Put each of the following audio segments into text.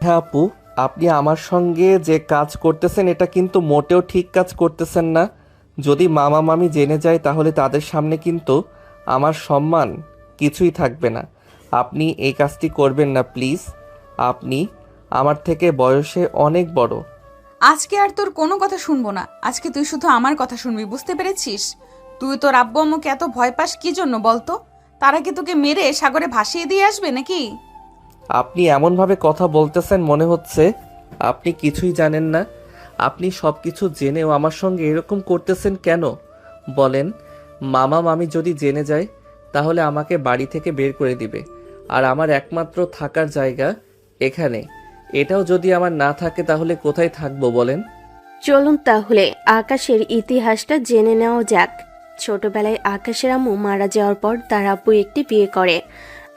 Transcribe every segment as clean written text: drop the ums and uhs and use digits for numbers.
নেহা আপু, আপনি আমার সঙ্গে যে কাজ করতেছেন এটা কিন্তু মোটেও ঠিক কাজ করতেছেন না। যদি মামা মামি জেনে যায় তাহলে তাদের সামনে কিন্তু আমার সম্মান কিছুই থাকবে না। আপনি এই কাজটি করবেন না প্লিজ। আপনি আমার থেকে বয়সে অনেক বড়। আজকে আর তোর কোনো কথা শুনবো না। আজকে তুই শুধু আমার কথা শুনবি, বুঝতে পেরেছিস? তুই তোর আব্বু আম্মুকে এত ভয় পাস কি জন্য বলতো? তারা কি তোকে মেরে সাগরে ভাসিয়ে দিয়ে আসবে নাকি? আপনি এমনভাবে কথা বলতেছেন মনে হচ্ছে আপনি কিছুই জানেন না। আপনি সব কিছু জেনেও আমার সঙ্গে এরকম করতেছেন কেন বলেন? মামা মামি যদি জেনে যায় তাহলে আমাকে বাড়ি থেকে বের করে দিবে। আর আমার একমাত্র থাকার জায়গা এখানে, এটাও যদি আমার না থাকে তাহলে কোথায় থাকবো বলেন? চলুন তাহলে আকাশের ইতিহাসটা জেনে নেওয়া যাক। ছোটবেলায় আকাশের আম্মু মারা যাওয়ার পর তার আব্বু একটি বিয়ে করে।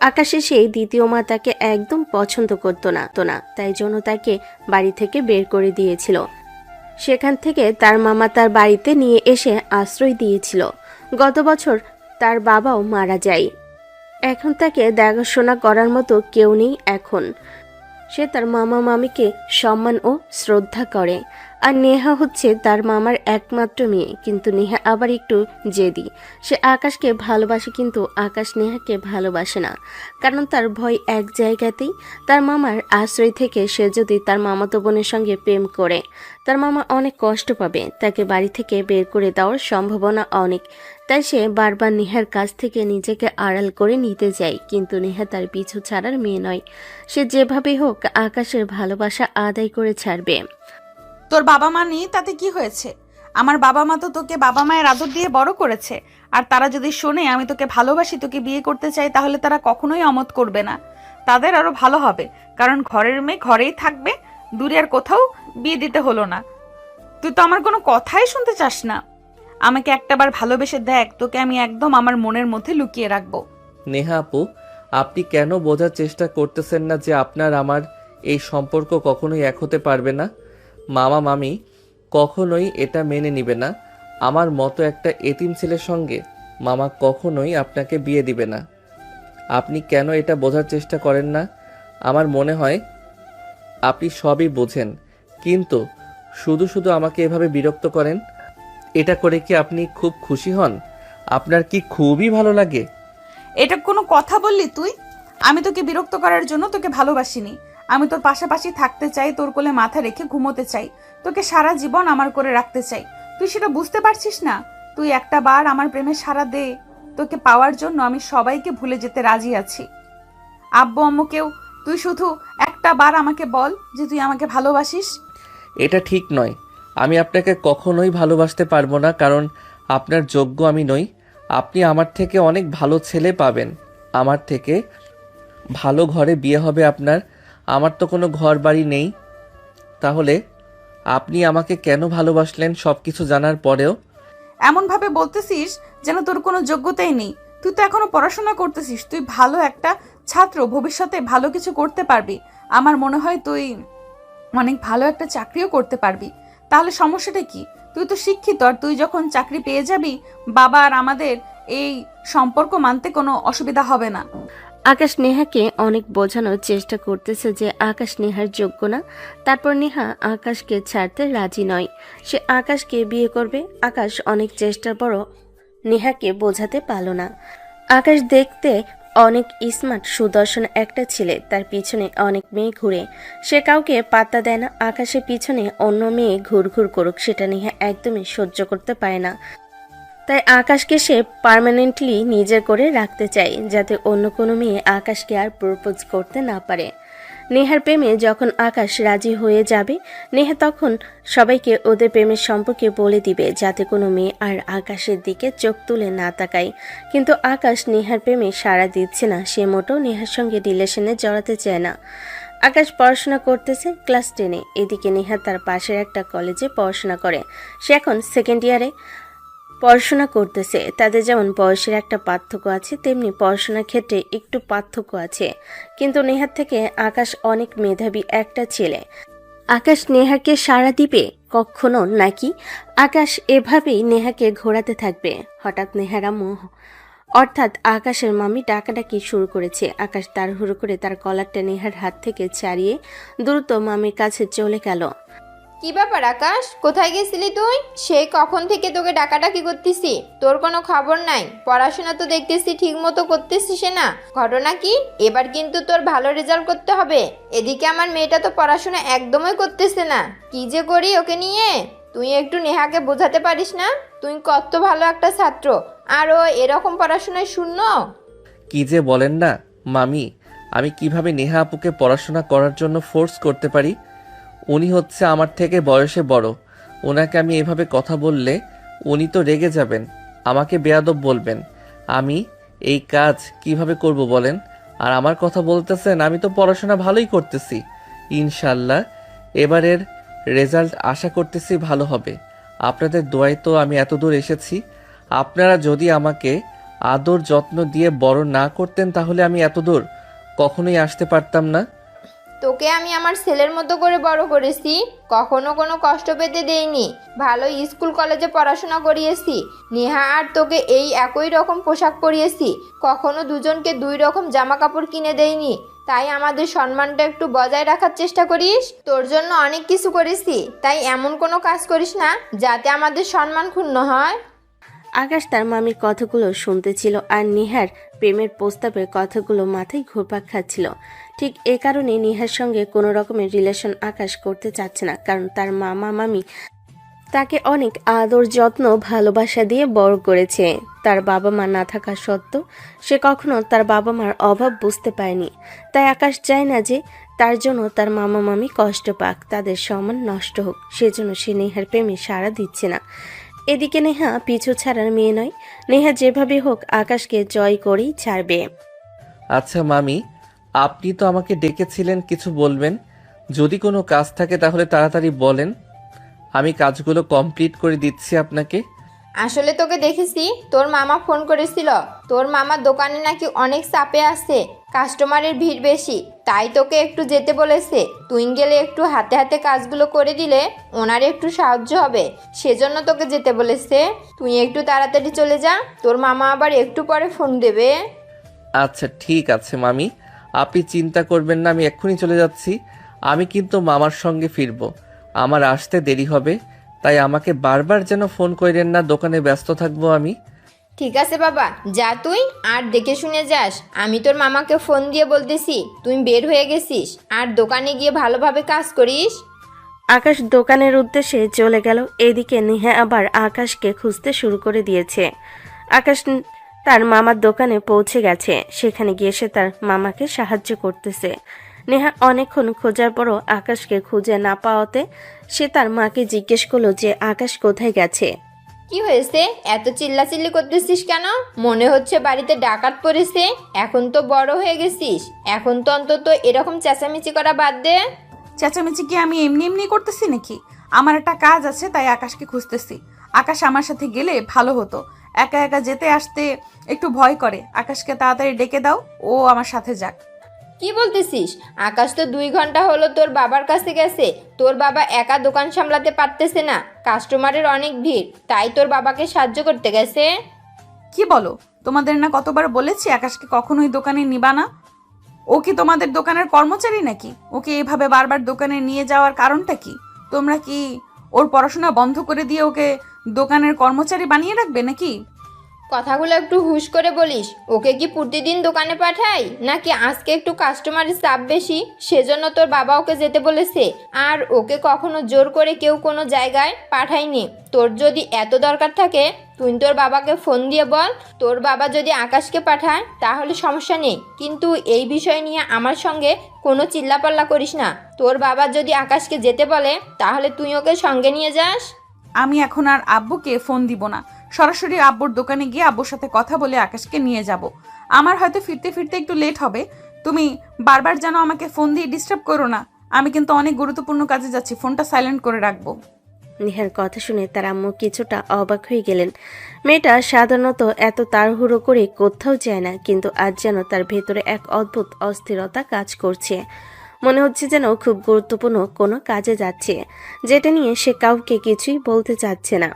আকাশের সেই দ্বিতীয় মা তাকে একদম পছন্দ করতো না, তাই জন্য তাকে বাড়ি থেকে বের করে দিয়েছিল। সেখান থেকে তার মামা তার বাড়িতে নিয়ে এসে আশ্রয় দিয়েছিল। গত বছর তার বাবাও মারা যায়। এখন তাকে দেখাশোনা করার মতো কেউ নেই এখন। সে তার মামা মামিকে সম্মান ও শ্রদ্ধা করে। আর নেহা হচ্ছে তার মামার একমাত্র মেয়ে, কিন্তু নেহা আবার একটু জেদি। সে আকাশকে ভালোবাসে কিন্তু আকাশ নেহাকে ভালোবাসে না, কারণ তার ভয় এক জায়গাতেই, তার মামার আশ্রয় থেকে সে যদি তার মামাতো বোনের সঙ্গে প্রেম করে তার মামা অনেক কষ্ট পাবে, তাকে বাড়ি থেকে বের করে দেওয়ার সম্ভাবনা অনেক। তাই সে বারবার নেহার কাছ থেকে নিজেকে আড়াল করে নিতে চায়, কিন্তু নেহা তার পিছু ছাড়ার মেয়ে নয়। সে যেভাবে হোক আকাশের ভালোবাসা আদায় করে ছাড়বে। তোর বাবা মা নেই তাতে কি হয়েছে? আমার বাবা মা তো তোকে বাবা মায়ের আদর দিয়ে বড় করেছে। আর তারা যদি শোনে আমি তোকে ভালোবাসি, তোকে বিয়ে করতে চাই, তাহলে তারা কখনোই অমত করবে না। তাদের আরো ভালো হবে, কারণ ঘরের মেয়ে ঘরেই থাকবে, দূরে আর কোথাও বিয়ে দিতে হলো না। তুই তো আমার কোনো কথাই শুনতে চাস না। আমাকে একটাবার ভালোবেসে দেখ, তোকে আমি একদম আমার মনের মধ্যে লুকিয়ে রাখবো। নেহা আপু, আপনি কেন বোঝার চেষ্টা করতেছেন না যে আপনার আমার এই সম্পর্ক কখনোই এক হতে পারবে না? মামা মামি কখনোই এটা মেনে নিবে না। আমার মতো একটা এতিম ছেলের সঙ্গে মামা কখনোই আপনাকে বিয়ে দিবে না। আপনি কেন এটা বোঝার চেষ্টা করেন না? আমার মনে হয় আপনি সবই বোঝেন, কিন্তু শুধু শুধু আমাকে এভাবে বিরক্ত করেন। এটা করে কি আপনি খুব খুশি হন? আপনার কি খুবই ভালো লাগে? এটা কোনো কথা বললি তুই? আমি তোকে বিরক্ত করার জন্য তোকে ভালোবাসিনি। আমি তোর পাশাপাশি থাকতে চাই, তোর কোলে মাথা রেখে ঘুমোতে চাই, তোকে সারা জীবন আমার করে রাখতে চাই। তুই সেটা বুঝতে পারছিস না? তুই একটা বার আমার প্রেমে সাড়া দে। তোকে পাওয়ার জন্য আমি সবাইকে ভুলে যেতে রাজি আছি, আব্বু আম্মুকেও। তুই শুধু একটা বার আমাকে বল যে তুই আমাকে ভালোবাসিস। এটা ঠিক নয়। আমি আপনাকে কখনোই ভালোবাসতে পারবো না, কারণ আপনার যোগ্য আমি নই। আপনি আমার থেকে অনেক ভালো ছেলে পাবেন, আমার থেকে ভালো ঘরে বিয়ে হবে আপনার। আমার তো কোনো ঘর বাড়ি নেই। তাহলে আপনি আমাকে কেন ভালোবাসলেন সব কিছু জানার পরেও? এমন ভাবে বলতেছিস যেন তোর কোনো যোগ্যতাই নেই। তুই তো এখনো পড়াশোনা করতেছিস, তুই ভালো একটা ছাত্র, ভবিষ্যতে ভালো কিছু করতে পারবি। আমার মনে হয় তুই অনেক ভালো একটা চাকরিও করতে পারবি। তাহলে সমস্যাটা কি? তুই তো শিক্ষিত, আর তুই যখন চাকরি পেয়ে যাবি, বাবা আর আমাদের এই সম্পর্ক মানতে কোনো অসুবিধা হবে না। আকাশ নেহাকে অনেক বোঝানোর চেষ্টা করতেছে যে আকাশ নেহার যোগ্য না। তারপর নেহা আকাশকে ছাড়তে রাজি নয়। সে আকাশকে বিয়ে করবে। আকাশ অনেক চেষ্টার পরও নেহাকে বোঝাতে পারল না। আকাশ দেখতে অনেক স্মার্ট, সুদর্শন একটা ছেলে। তার পিছনে অনেক মেয়ে ঘুরে, সে কাউকে পাত্তা দেয় না। আকাশের পিছনে অন্য মেয়ে ঘুরঘুর করুক, সেটা নেহা একদমই সহ্য করতে পারে না। তাই আকাশকে সে পার্মানেন্টলি নিজের করে রাখতে চায়, যাতে অন্য কোনো মেয়ে আকাশকে আর প্রপোজ করতে না পারে। নেহার প্রেমে যখন আকাশ রাজি হয়ে যাবে, নেহা তখন সবাইকে ওদের প্রেমের সম্পর্কে বলে দিবে, যাতে কোনো মেয়ে আর আকাশের দিকে চোখ তুলে না তাকায়। কিন্তু আকাশ নেহার প্রেমে সাড়া দিচ্ছে না। সে মোটেও নেহার সঙ্গে রিলেশনে জড়াতে চায় না। আকাশ পড়াশোনা করতেছে ক্লাস 10-এ। এদিকে নেহা তার পাশের একটা কলেজে পড়াশোনা করে। সে এখন সেকেন্ড ইয়ারে পড়াশোনা করতেছে। তাদের যেমন বয়সের একটা পার্থক্য আছে, তেমনি পড়াশোনার ক্ষেত্রে একটু পার্থক্য আছে। কিন্তু নেহার থেকে আকাশ অনেক মেধাবী একটা ছেলে। আকাশ নেহাকে সাড়া দিবে কখনো নাকি? আকাশ এভাবেই নেহাকে ঘোরাতে থাকবে। হঠাৎ নেহার আম্মু অর্থাৎ আকাশের মামি ডাকাডাকি শুরু করেছে। আকাশ তাড়াহুড়ো করে তার কলারটা নেহার হাত থেকে ছাড়িয়ে দ্রুত মামির কাছে চলে গেল। কি ব্যাপার আকাশ, কোথায় গেছিলি তুই? সেই কখন থেকে তোকে ডাকাডাকি করতেছি, তোর কোনো খবর নাই। পড়াশোনা তো দেখতেছি ঠিক মতো করতেছিস না, ঘটনা কি? এবার কিন্তু তোর ভালো রেজাল্ট করতে হবে। এদিকে আমার মেয়েটা তো পড়াশোনা একদমই করতেছে না, কি যে করি ওকে নিয়ে। তুই একটু নেহাকে বোঝাতে পারিস না? তুই কত ভালো একটা ছাত্র, আর ও এরকম পড়াশোনায় শূন্য। কি যে বলেন না মামি, আমি কিভাবে নেহা আপুকে পড়াশোনা করার জন্য ফোর্স করতে পারি? উনি হচ্ছে আমার থেকে বয়সে বড়। ওনাকে আমি এভাবে কথা বললে উনি তো রেগে যাবেন, আমাকে বেয়াদব বলবেন। আমি এই কাজ কিভাবে করব বলেন? আর আমার কথা বলতেছেন, আমি তো পড়াশোনা ভালোই করতেছি। ইনশাল্লাহ এবারের রেজাল্ট আশা করতেছি ভালো হবে। আপনাদের দোয়ায় তো আমি এত দূর এসেছি। আপনারা যদি আমাকে আদর যত্ন দিয়ে বড় না করতেন তাহলে আমি এত দূর কখনোই আসতে পারতাম না। তোকে আমি আমার ছেলের মতো করে বড় করেছি, কখনো কোনো কষ্ট পেতে দেইনি। ভালো স্কুল কলেজে পড়াশোনা করিয়েছি। নেহা আর তোকে এই একই রকম পোশাক পরিয়েছি, কখনো দুজনকে দুই রকম জামা কাপড় কিনে দেইনি। তাই আমাদের সম্মানটা একটু বজায় রাখার চেষ্টা করিস। তোর জন্য অনেক কিছু করেছি, তাই এমন কোনো কাজ করিস না যাতে আমাদের সম্মান ক্ষুণ্ণ হয়। আকাশ তার মামির কথাগুলো শুনতেছিল আর নিহার প্রেমের প্রস্তাবের কথাগুলো মাথায় ঘুরপাক খাচ্ছিল। ঠিক এ কারণে নিহার সঙ্গে কোনো রকমের রিলেশন আকাশ করতে চাচ্ছে না, কারণ তার মামা মামি তাকে অনেক আদর যত্ন ভালোবাসা দিয়ে বড় করেছে। তার বাবা মা না থাকা সত্ত্বেও সে কখনো তার বাবা মার অভাব বুঝতে পারেনি। তাই আকাশ চায় না যে তার জন্য তার মামা মামি কষ্ট পাক, তাদের সম্মান নষ্ট হোক। সেজন্য সে নেহার প্রেমে সাড়া দিচ্ছে না। এদিকে নেহা পিছু ছাড়ার মেয়ে নয়। নেহা যেভাবে হোক আকাশকে জয় করেই ছাড়বে। আচ্ছা মামি, আপনি তো আমাকে ডেকেছিলেন, কিছু বলবেন? যদি কোনো কাজ থাকে তাহলে তাড়াতাড়ি বলেন, আমি কাজগুলো কমপ্লিট করে দিচ্ছি আপনাকে। আসলে তোকে দেখেছি, তোর মামা ফোন করেছিল। তোর মামার দোকানে নাকি অনেক চাপে আছে, কাস্টমারের ভিড় বেশি, তাই তোকে একটু যেতে বলেছে। তুই গেলে একটু হাতে হাতে কাজগুলো করে দিলে ওনার একটু সাহায্য হবে, সেজন্য তোকে যেতে বলেছে। তুই একটু তাড়াতাড়ি চলে যা, তোর মামা আবার একটু পরে ফোন দেবে। আচ্ছা ঠিক আছে মামি, আপনি চিন্তা করবেন না, আমি এক্ষুনি চলে যাচ্ছি। আমি কিন্তু মামার সঙ্গে ফিরবো, আমার আসতে দেরি হবে, তাই আমাকে বারবার যেন ফোন করেন না, দোকানে ব্যস্ত থাকবো আমি। ঠিক আছে বাবা, যা তুই, আর দেখে শুনে যাস। আমি তোর মামাকে ফোন দিয়ে বলতেছি তুই বের হয়ে গেছিস, আর দোকানে গিয়ে ভালোভাবে কাজ করিস। আকাশ দোকানের উদ্দেশ্যে চলে গেল। এদিকে নেহা আবার আকাশকে খুঁজতে শুরু করে দিয়েছে। আকাশ তার মামার দোকানে পৌঁছে গেছে। সেখানে গিয়ে সে তার মামাকে সাহায্য করতেছে। নেহা অনেকক্ষণ খোঁজার পরও আকাশকে খুঁজে না পাওয়াতে সে তার মাকে জিজ্ঞেস করলো যে আকাশ কোথায় গেছে। কি হয়েছে, এত চিল্লাচিল্লি করতেছিস কেন? মনে হচ্ছে বাড়িতে ডাকাত পড়েছে। এখন তো বড় হয়ে গেছিস, এখন তো অন্তত এরকম চেঁচামেচি করা বাদ দে। চেঁচামেচি কি আমি এমনি এমনি করতেছি নাকি? আমার একটা কাজ আছে, তাই আকাশকে খুঁজতেছি। আকাশ আমার সাথে গেলে ভালো হতো, একা একা যেতে আসতে একটু ভয় করে। আকাশকে তাড়াতাড়ি ডেকে দাও, ও আমার সাথে যাক। কি বলতেছিস? আকাশ তো 2 ঘন্টা হলো তোর বাবার কাছে গেছে। তোর বাবা একা দোকান সামলাতে পারতেছে না, কাস্টমারের অনেক ভিড়, তাই তোর বাবাকে সাহায্য করতে গেছে। কি বলো? তোমাদের না কতবার বলেছি আকাশকে কখনোই দোকানে নিবা না? ও কি তোমাদের দোকানের কর্মচারী নাকি? ওকে এভাবে বারবার দোকানে নিয়ে যাওয়ার কারণটা কি? তোমরা কি ওর পড়াশোনা বন্ধ করে দিয়ে ওকে দোকানের কর্মচারী বানিয়ে রাখবে নাকি? কথাগুলো একটু হুশ করে বলিস। ওকে কি প্রতিদিন দোকানে পাঠাই, নাকি আজকে একটু কাস্টমারের চাপ বেশি সেজন্য তোর বাবা ওকে যেতে বলেছে? আর ওকে কখনো জোর করে কেউ কোনো জায়গায় পাঠায়নি। তোর যদি এত দরকার থাকে তুই তোর বাবাকে ফোন দিয়ে বল। তোর বাবা যদি আকাশকে পাঠায় তাহলে সমস্যা নেই, কিন্তু এই বিষয় নিয়ে আমার সঙ্গে কোনো চিল্লাপাল্লা করিস না। তোর বাবা যদি আকাশকে যেতে বলে তাহলে তুই ওকে সঙ্গে নিয়ে যাস। আমি এখন আর আব্বুকে ফোন দিব না, সরাসরি আব্বুর দোকানে গিয়ে আব্বুর সাথে কথা বলে আকাশকে নিয়ে যাব। আমার হয়তো ফিরতে ফিরতে একটু লেট হবে, তুমি বারবার যেন আমাকে ফোন দিয়ে ডিস্টার্ব করো না। আমি কিন্তু অনেক গুরুত্বপূর্ণ কাজে যাচ্ছি, ফোনটা সাইলেন্ট করে রাখবো। নেহার কথা শুনে তার আম্মু কিছুটা অবাক হয়ে গেলেন। মেয়েটা সাধারণত এত তাড়াহুড়ো করে কোথাও যায় না, কিন্তু আজ যেন তার ভেতরে এক অদ্ভুত অস্থিরতা কাজ করছে। মনে হচ্ছে যেন খুব গুরুত্বপূর্ণ কোনো কাজে যাচ্ছে, যেটা নিয়ে সে কাউকে কিছুই বলতে চাচ্ছে না।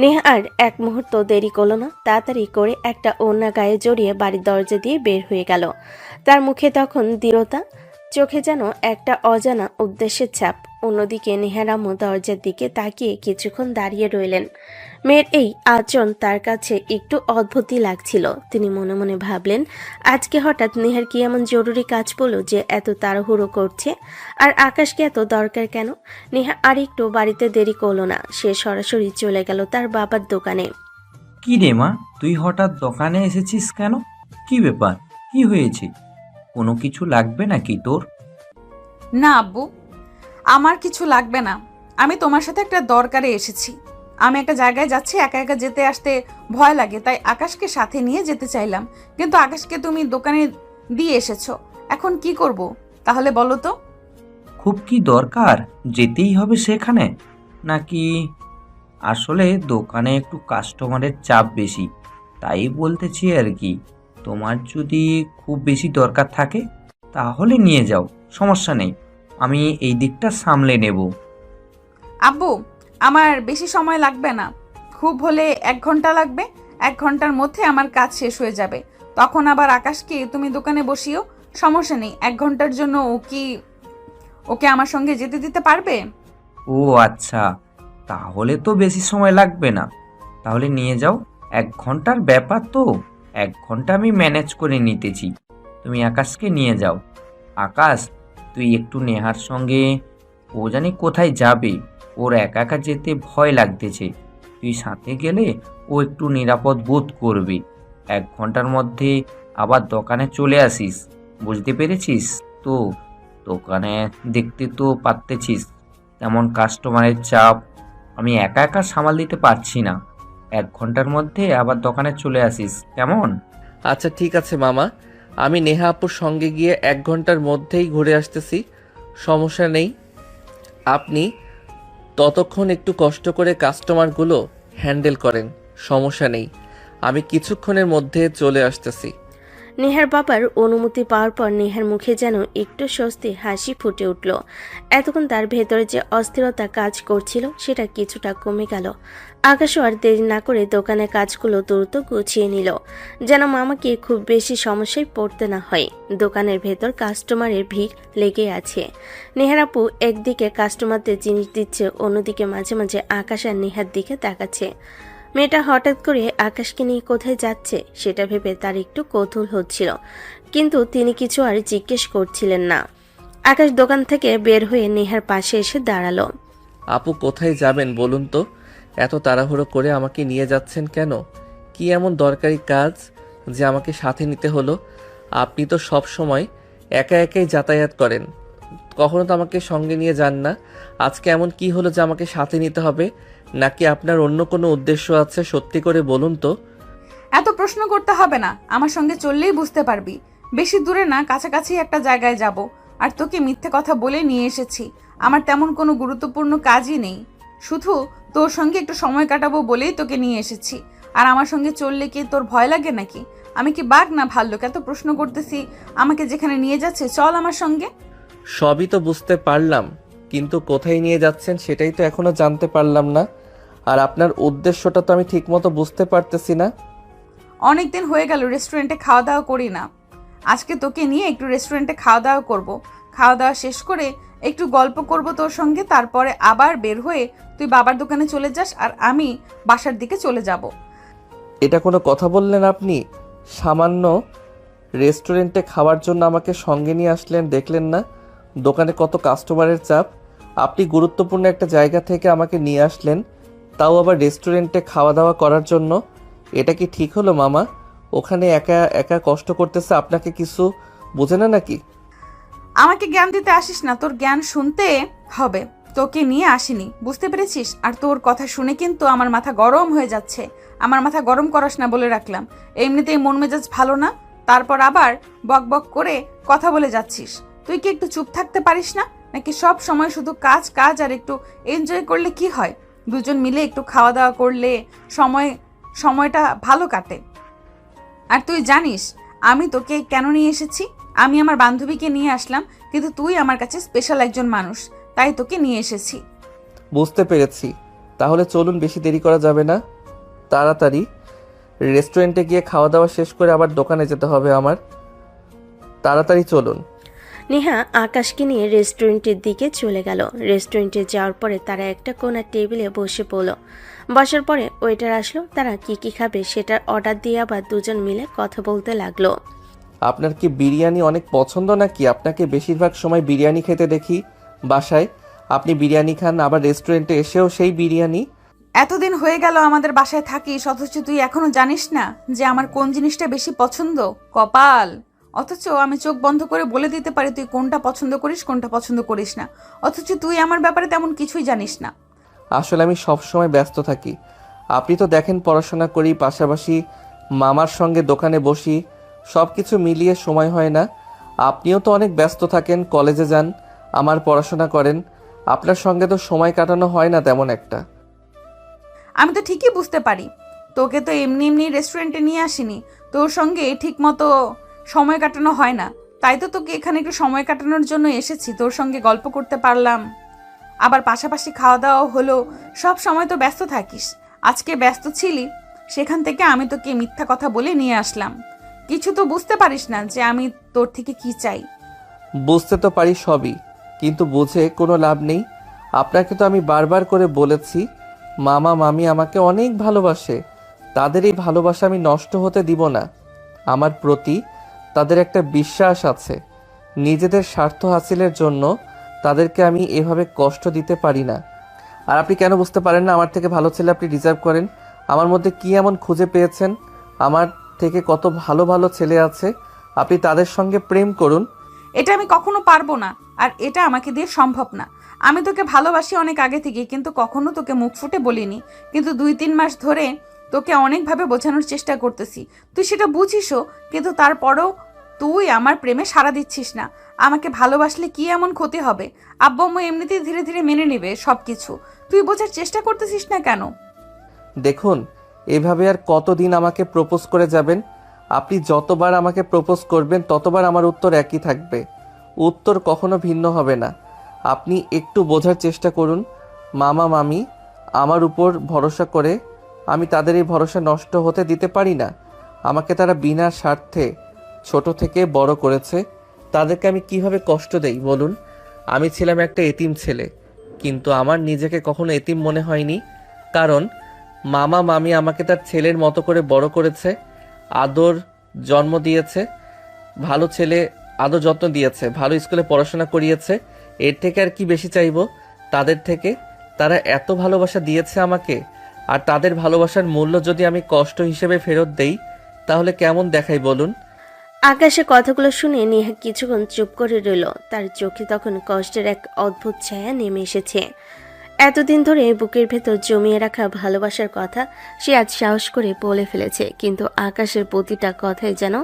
নেহা আর এক মুহূর্ত দেরি করল না, তাড়াতাড়ি করে একটা ওড়না গায়ে জড়িয়ে বাড়ির দরজা দিয়ে বের হয়ে গেল। তার মুখে তখন দৃঢ়তা, চোখে যেন একটা অজানা উদ্দেশ্যের ছাপ। অন্যদিকে নেহার আম্মু দরজার দিকে তাকিয়ে কিছুক্ষণ দাঁড়িয়ে রইলেন। মেয়ের এই আচরণ তার কাছে একটু অদ্ভুতই লাগছিল। তিনি মনে মনে ভাবলেন, আজকে হঠাৎ নেহার কি এমন জরুরি কাজ পড়ল যে এত তাড়াহুড়ো করছে? আর আকাশকে এত দরকার কেন? নেহা আর একটু বাড়িতে দেরি করলো না, সে সরাসরি চলে গেল তার বাবার দোকানে। কি রে মা, তুই হঠাৎ দোকানে এসেছিস কেন? কি ব্যাপার, কি হয়েছে? কোনো কিছু লাগবে নাকি তোর? না আব্বু, আমার কিছু লাগবে না। আমি তোমার সাথে একটা দরকারে এসেছি। আমি একটা জায়গায় যাচ্ছি, একা একা যেতে আসতে ভয় লাগে, তাই আকাশকে সাথে নিয়ে যেতে চাইলাম। কিন্তু আকাশকে তুমি দোকানে দিয়ে এসেছো, এখন কি করব তাহলে বলো তো? খুব কি দরকার, যেতেই হবে সেখানে? নাকি আসলে দোকানে একটু কাস্টমারের চাপ বেশি, তাই বলতেছি আর কি। তোমার যদি খুব বেশি দরকার থাকে তাহলে নিয়ে যাও, সমস্যা নেই, আমি এই দিকটা সামলে নেব। আব্বু, আমার বেশি সময় লাগবে না, খুব হলে 1 ঘন্টা লাগবে। 1 ঘন্টার মধ্যে আমার কাজ শেষ হয়ে যাবে। তখন আবার আকাশকে তুমি দোকানে বসিও, সমস্যা নেই। 1 ঘন্টার জন্য ওকে আমার সঙ্গে যেতে দিতে পারবে? ও আচ্ছা, তাহলে তো বেশি সময় লাগবে না, তাহলে নিয়ে যাও। 1 ঘন্টার ব্যাপার তো, 1 ঘন্টা আমি ম্যানেজ করে নিতেছি, তুমি আকাশকে নিয়ে যাও। আকাশ, তুই একটু নেহার সঙ্গে, ও জানি কোথায় যাবে, ওর একা একা যেতে ভয় লাগতেছে, তুই সাথে গেলে ও একটু নিরাপদ বোধ করবে। 1 ঘন্টার মধ্যে আবার দোকানে চলে আসিস, বুঝতে পেরেছিস তো? দোকানে দেখতে তো পারতেছিস তেমন কাস্টমারের চাপ, আমি একা একা সামাল দিতে পারছি না। 1 ঘন্টার মধ্যে আবার দোকানে চলে আসিস, কেমন? আচ্ছা ঠিক আছে মামা, আমি নেহা আপুর সঙ্গে গিয়ে 1 ঘন্টার মধ্যেই ঘুরে আসতেছি, সমস্যা নেই। আপনি ততক্ষণ একটু কষ্ট করে কাস্টমারগুলো হ্যান্ডেল করেন, সমস্যা নেই, আমি কিছুক্ষণের মধ্যে চলে আসতেছি। নেহার বাবার অনুমতি পাওয়ার পর নেহার মুখে যেন একটু স্বস্তি হাসি ফুটে উঠল। এতক্ষণ তার ভেতরে যে অস্থিরতা কাজ করছিল সেটা কিছুটা কমে গেল। আকাশও আর দেরি না করে দোকানের কাজগুলো দ্রুত গুছিয়ে নিল, যেন মামাকে খুব বেশি সমস্যায় পড়তে না হয়। দোকানের ভেতর কাস্টমারের ভিড় লেগে আছে। নেহার আপু একদিকে কাস্টমারদের জিনিস দিচ্ছে, অন্যদিকে মাঝে মাঝে আকাশ আর নেহার দিকে তাকাচ্ছে। মেয়েটা হঠাৎ করে আকাশকে নিয়ে কোথায় যাচ্ছে সেটা ভেবে তার একটু কৌতূহল হচ্ছিল, কিন্তু তিনি কিছু আর জিজ্ঞেস করছিলেন না। আকাশ দোকান থেকে বের হয়ে নেহার পাশে এসে দাঁড়ালো। আপু কোথায় যাবেন বলুন তো? এত তাড়াহুড়ো করে আমাকে নিয়ে যাচ্ছেন কেন? কি এমন দরকারি কাজ যে আমাকে সাথে নিতে হলো? আপনি তো সব সময় একা একাই যাতায়াত করেন, কখনো তো আমাকে সঙ্গে নিয়ে যান না। আজকে এমন কি হলো যে আমাকে সাথে নিতে হবে? নাকি আপনার অন্য কোনো উদ্দেশ্য আছে? সত্যি করে বলুন তো। এত প্রশ্ন করতে হবে না, আমার সঙ্গে চললেই বুঝতে পারবি। বেশি দূরে না, কাছাকাছি একটা জায়গায় যাব। আর তোকে মিথ্যে কথা বলে নিয়ে এসেছি। আমার তেমন কোনো গুরুত্বপূর্ণ কাজই নেই, শুধু তোর সঙ্গে একটু সময় কাটাবো বলেই তোকে নিয়ে এসেছি। আর আমার সঙ্গে চললে কি তোর ভয় লাগে নাকি? আমি কি বাঘ না ভাল্লুক? এত প্রশ্ন করতেছি, আমাকে যেখানে নিয়ে যাচ্ছে চল আমার সঙ্গে। সবই তো বুঝতে পারলাম, কিন্তু কোথায় নিয়ে যাচ্ছেন সেটাই তো এখনো জানতে পারলাম না। আর আপনার উদ্দেশ্যটা তো আমি ঠিকমতো বুঝতে পারতেছি না। অনেকদিন হয়ে গেল রেস্টুরেন্টে খাওয়া দাওয়া করি না। আজকে তোকে নিয়ে একটু রেস্টুরেন্টে খাওয়া দাওয়া করব। খাওয়া দাওয়া শেষ করে একটু গল্প করব তোর সঙ্গে, তারপরে আবার বের হয়ে তুই বাবার দোকানে চলে যাস আর আমি বাসার দিকে চলে যাব। এটা কোনো কথা বললেন আপনি? সামান্য রেস্টুরেন্টে খাওয়ার জন্য আমাকে সঙ্গে নিয়ে আসলেন, দেখলেন না দোকানে কত কাস্টমারের চাপ? আপনি গুরুত্বপূর্ণ একটা জায়গা থেকে আমাকে নিয়ে আসলেন, তাও আবার রেস্টুরেন্টে খাওয়া দাওয়া করার জন্য। এটা কি ঠিক হলো মামা? ওখানে একা একা কষ্ট করতেছে, আপনাকে কিছু বোঝে না নাকি? আমাকে জ্ঞান দিতে আসিস না, তোর জ্ঞান শুনতে হবে। তোকে নিয়ে আসিনি, বুঝতে পেরেছিস? আর তোর কথা শুনে কিন্তু আমার মাথা গরম হয়ে যাচ্ছে। আমার মাথা গরম করাস না বলে রাখলাম। এমনিতেই মন মেজাজ ভালো না, তারপর আবার বক বক করে কথা বলে যাচ্ছিস। তুই কি একটু চুপ থাকতে পারিস না? নাকি সব সময় শুধু কাজ কাজ? আর একটু এনজয় করলে কি হয়? দুজন মিলে একটু খাওয়া দাওয়া করলে সময়টা ভালো কাটে। আর তুই জানিস আমি তোকে কেন নিয়ে এসেছি? আমি আমার বান্ধবীকে নিয়ে আসলাম, কিন্তু তুই আমার কাছে স্পেশাল একজন মানুষ, তাই তোকে নিয়ে এসেছি। বুঝতে পেরেছি, তাহলে চলুন, বেশি দেরি করা যাবে না। তাড়াতাড়ি রেস্টুরেন্টে গিয়ে খাওয়া দাওয়া শেষ করে আবার দোকানে যেতে হবে আমার। তাড়াতাড়ি চলুন। নেহা আকাশকে নিয়ে রেস্টুরেন্টের দিকে চলে গেল। রেস্টুরেন্টে যাওয়ার পরে তারা একটা কোণা টেবিলে বসে পড়ল। বসার পরে ওয়েটার আসলো, তারা কি খাবে সেটার অর্ডার দিয়ে আবার দুজন মিলে কথা বলতে লাগলো। আপনার কি বিরিয়ানি অনেক পছন্দ নাকি? আপনাকে বেশিরভাগ সময় বিরিয়ানি খেতে দেখি বাসায়। আপনি বিরিয়ানি খান, আবার রেস্টুরেন্টে এসেও সেই বিরিয়ানি। এতদিন হয়ে গেল আমাদের বাসায় থাকিস, অথচ তুই এখনো জানিস না যে আমার কোন জিনিসটা বেশি পছন্দ? কপাল! অথচ আমি চোখ বন্ধ করে বলে দিতে পারি তুই কোনটা পছন্দ করিস, কোনটা পছন্দ করিস না। অথচ তুই আমার ব্যাপারে তেমন কিছুই জানিস না। আসলে আমি সব সময় ব্যস্ত থাকি। আপনি তো দেখেন পড়াশোনা করি, পাশাপাশি মামার সঙ্গে দোকানে বসি, সব কিছু মিলিয়ে সময় হয় না। আপনিও তো অনেক ব্যস্ত থাকেন, কলেজে যান, আমার পড়াশোনা করেন। আপনার সঙ্গে তো সময় কাটানো হয় না তেমন একটা। আমি তো ঠিকই বুঝতে পারি, তোকে তো এমনি এমনি রেস্টুরেন্টে নিয়ে আসিনি, তোর সঙ্গে ঠিক মতো সময় কাটানো হয় না। তাই তো তোকে এখানে একটু সময় কাটানোর জন্য এসেছি, তোর সঙ্গে গল্প করতে পারলাম, আবার পাশাপাশি খাওয়া দাওয়া হলো। সব সময় তো ব্যস্ত থাকিস, আজকে ব্যস্ত ছিলি, সেখান থেকে আমি তোকে মিথ্যা কথা বলে নিয়ে আসলাম। কিছু তো বুঝতে পারিস না যে আমি তোর থেকে কি চাই। বুঝতে তো পারি সবই, কিন্তু বুঝে কোনো লাভ নেই। আপনাকে তো আমি বারবার করে বলেছি মামা মামি আমাকে অনেক ভালোবাসে। তাদের এই ভালোবাসা আমি নষ্ট হতে দিব না। আমার প্রতি তাদের একটা বিশ্বাস আছে। নিজেদের স্বার্থ হাসিলের জন্য তাদেরকে আমি এভাবে কষ্ট দিতে পারি না। আর আপনি কেন বুঝতে পারেন না আমার থেকে ভালো ছেলে আপনি ডিজার্ভ করেন? আমার মধ্যে কি এমন খুঁজে পেয়েছেন? আমার থেকে কত ভালো ভালো ছেলে আছে, আপনি তাদের সঙ্গে প্রেম করুন। এটা আমি কখনো পারবো না, আর এটা আমাকে দিয়ে সম্ভব না। আমি তোকে ভালোবাসি অনেক আগে থেকে, কিন্তু কখনো তোকে মুখ ফুটে বলিনি। কিন্তু 2-3 মাস ধরে তোকে অনেকভাবে বোঝানোর চেষ্টা করতেছি, তুই সেটা বুঝিসও, কিন্তু তারপরেও তুই আমার প্রেমে সাড়া দিচ্ছিস না। আমাকে ভালোবাসলে কি এমন ক্ষতি হবে? আব্বু আম্মু এমনিতেই ধীরে ধীরে মেনে নেবে সব কিছু, তুই বোঝার চেষ্টা করতেছিস না কেন? দেখুন, এভাবে আর কতদিন আমাকে প্রপোজ করে যাবেন? আপনি যতবার আমাকে প্রপোজ করবেন ততবার আমার উত্তর একই থাকবে, উত্তর কখনো ভিন্ন হবে না। আপনি একটু বোঝার চেষ্টা করুন। মামা মামি আমার উপর ভরসা করে, আমি তাদের এই ভরসা নষ্ট হতে দিতে পারি না। আমাকে তারা বিনা স্বার্থে ছোট থেকে বড় করেছে, তাদেরকে আমি কিভাবে কষ্ট দেই বলুন? আমি ছিলাম একটা এতিম ছেলে, কিন্তু আমার নিজেকে কখনো এতিম মনে হয়নি, কারণ মামা মামি আমাকে তার ছেলের মতো করে বড় করেছে, আদর জন্ম দিয়েছে, ভালো ছেলে আদর যত্ন দিয়েছে, ভালো স্কুলে পড়াশোনা করিয়েছে। এর থেকে আর কি বেশি চাইবো তাদের থেকে? তারা এত ভালোবাসা দিয়েছে আমাকে, আর তাদের ভালোবাসার মূল্য যদি আমি কষ্ট হিসেবে ফেরত দেই তাহলে কেমন দেখাই বলুন? আকাশের কথাগুলো শুনে নেহা কিছুক্ষণ চুপ করে রইল। তার চোখে তখন কষ্টের এক অদ্ভুত ছায়া নেমে এসেছে। এতদিন ধরে বুকের ভেতর জমিয়ে রাখা ভালোবাসার কথা সে আজ সাহস করে বলে ফেলেছে, কিন্তু আকাশের প্রতিটা কথায় যেন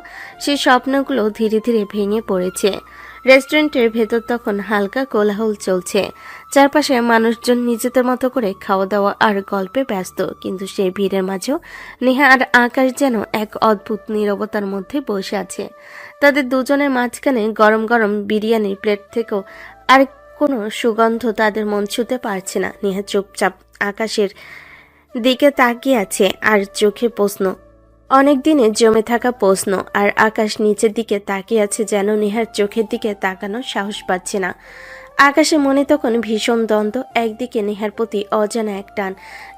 সেই স্বপ্নগুলো ধীরে ধীরে ভেঙে পড়েছে। রেস্টুরেন্টের ভেতর তখন হালকা কোলাহল চলছে। চারপাশে মানুষজন নিজেদের মতো করে খাওয়া দাওয়া আর গল্পে ব্যস্ত, কিন্তু সেই ভিড়ের মাঝেও নেহা আর আকাশ যেন এক অদ্ভুত নীরবতার মধ্যে বসে আছে। তাদের দুজনের মাঝখানে গরম গরম বিরিয়ানির প্লেট থেকেও আর কোনো সুগন্ধ তাদের মন ছুঁতে পারছে না। নেহা চুপচাপ আকাশের দিকে তাকিয়ে আছে, আর চোখে প্রশ্ন, অনেক দিনে জমে থাকা প্রশ্ন। আর আকাশ নিচের দিকে তাকিয়ে আছে, যেন নেহার চোখের দিকে তাকানোর সাহস পাচ্ছে না। আকাশের মনে তখন ভীষণ দ্বন্দ্ব। একদিকে নেহার প্রতি অজানা এক টান,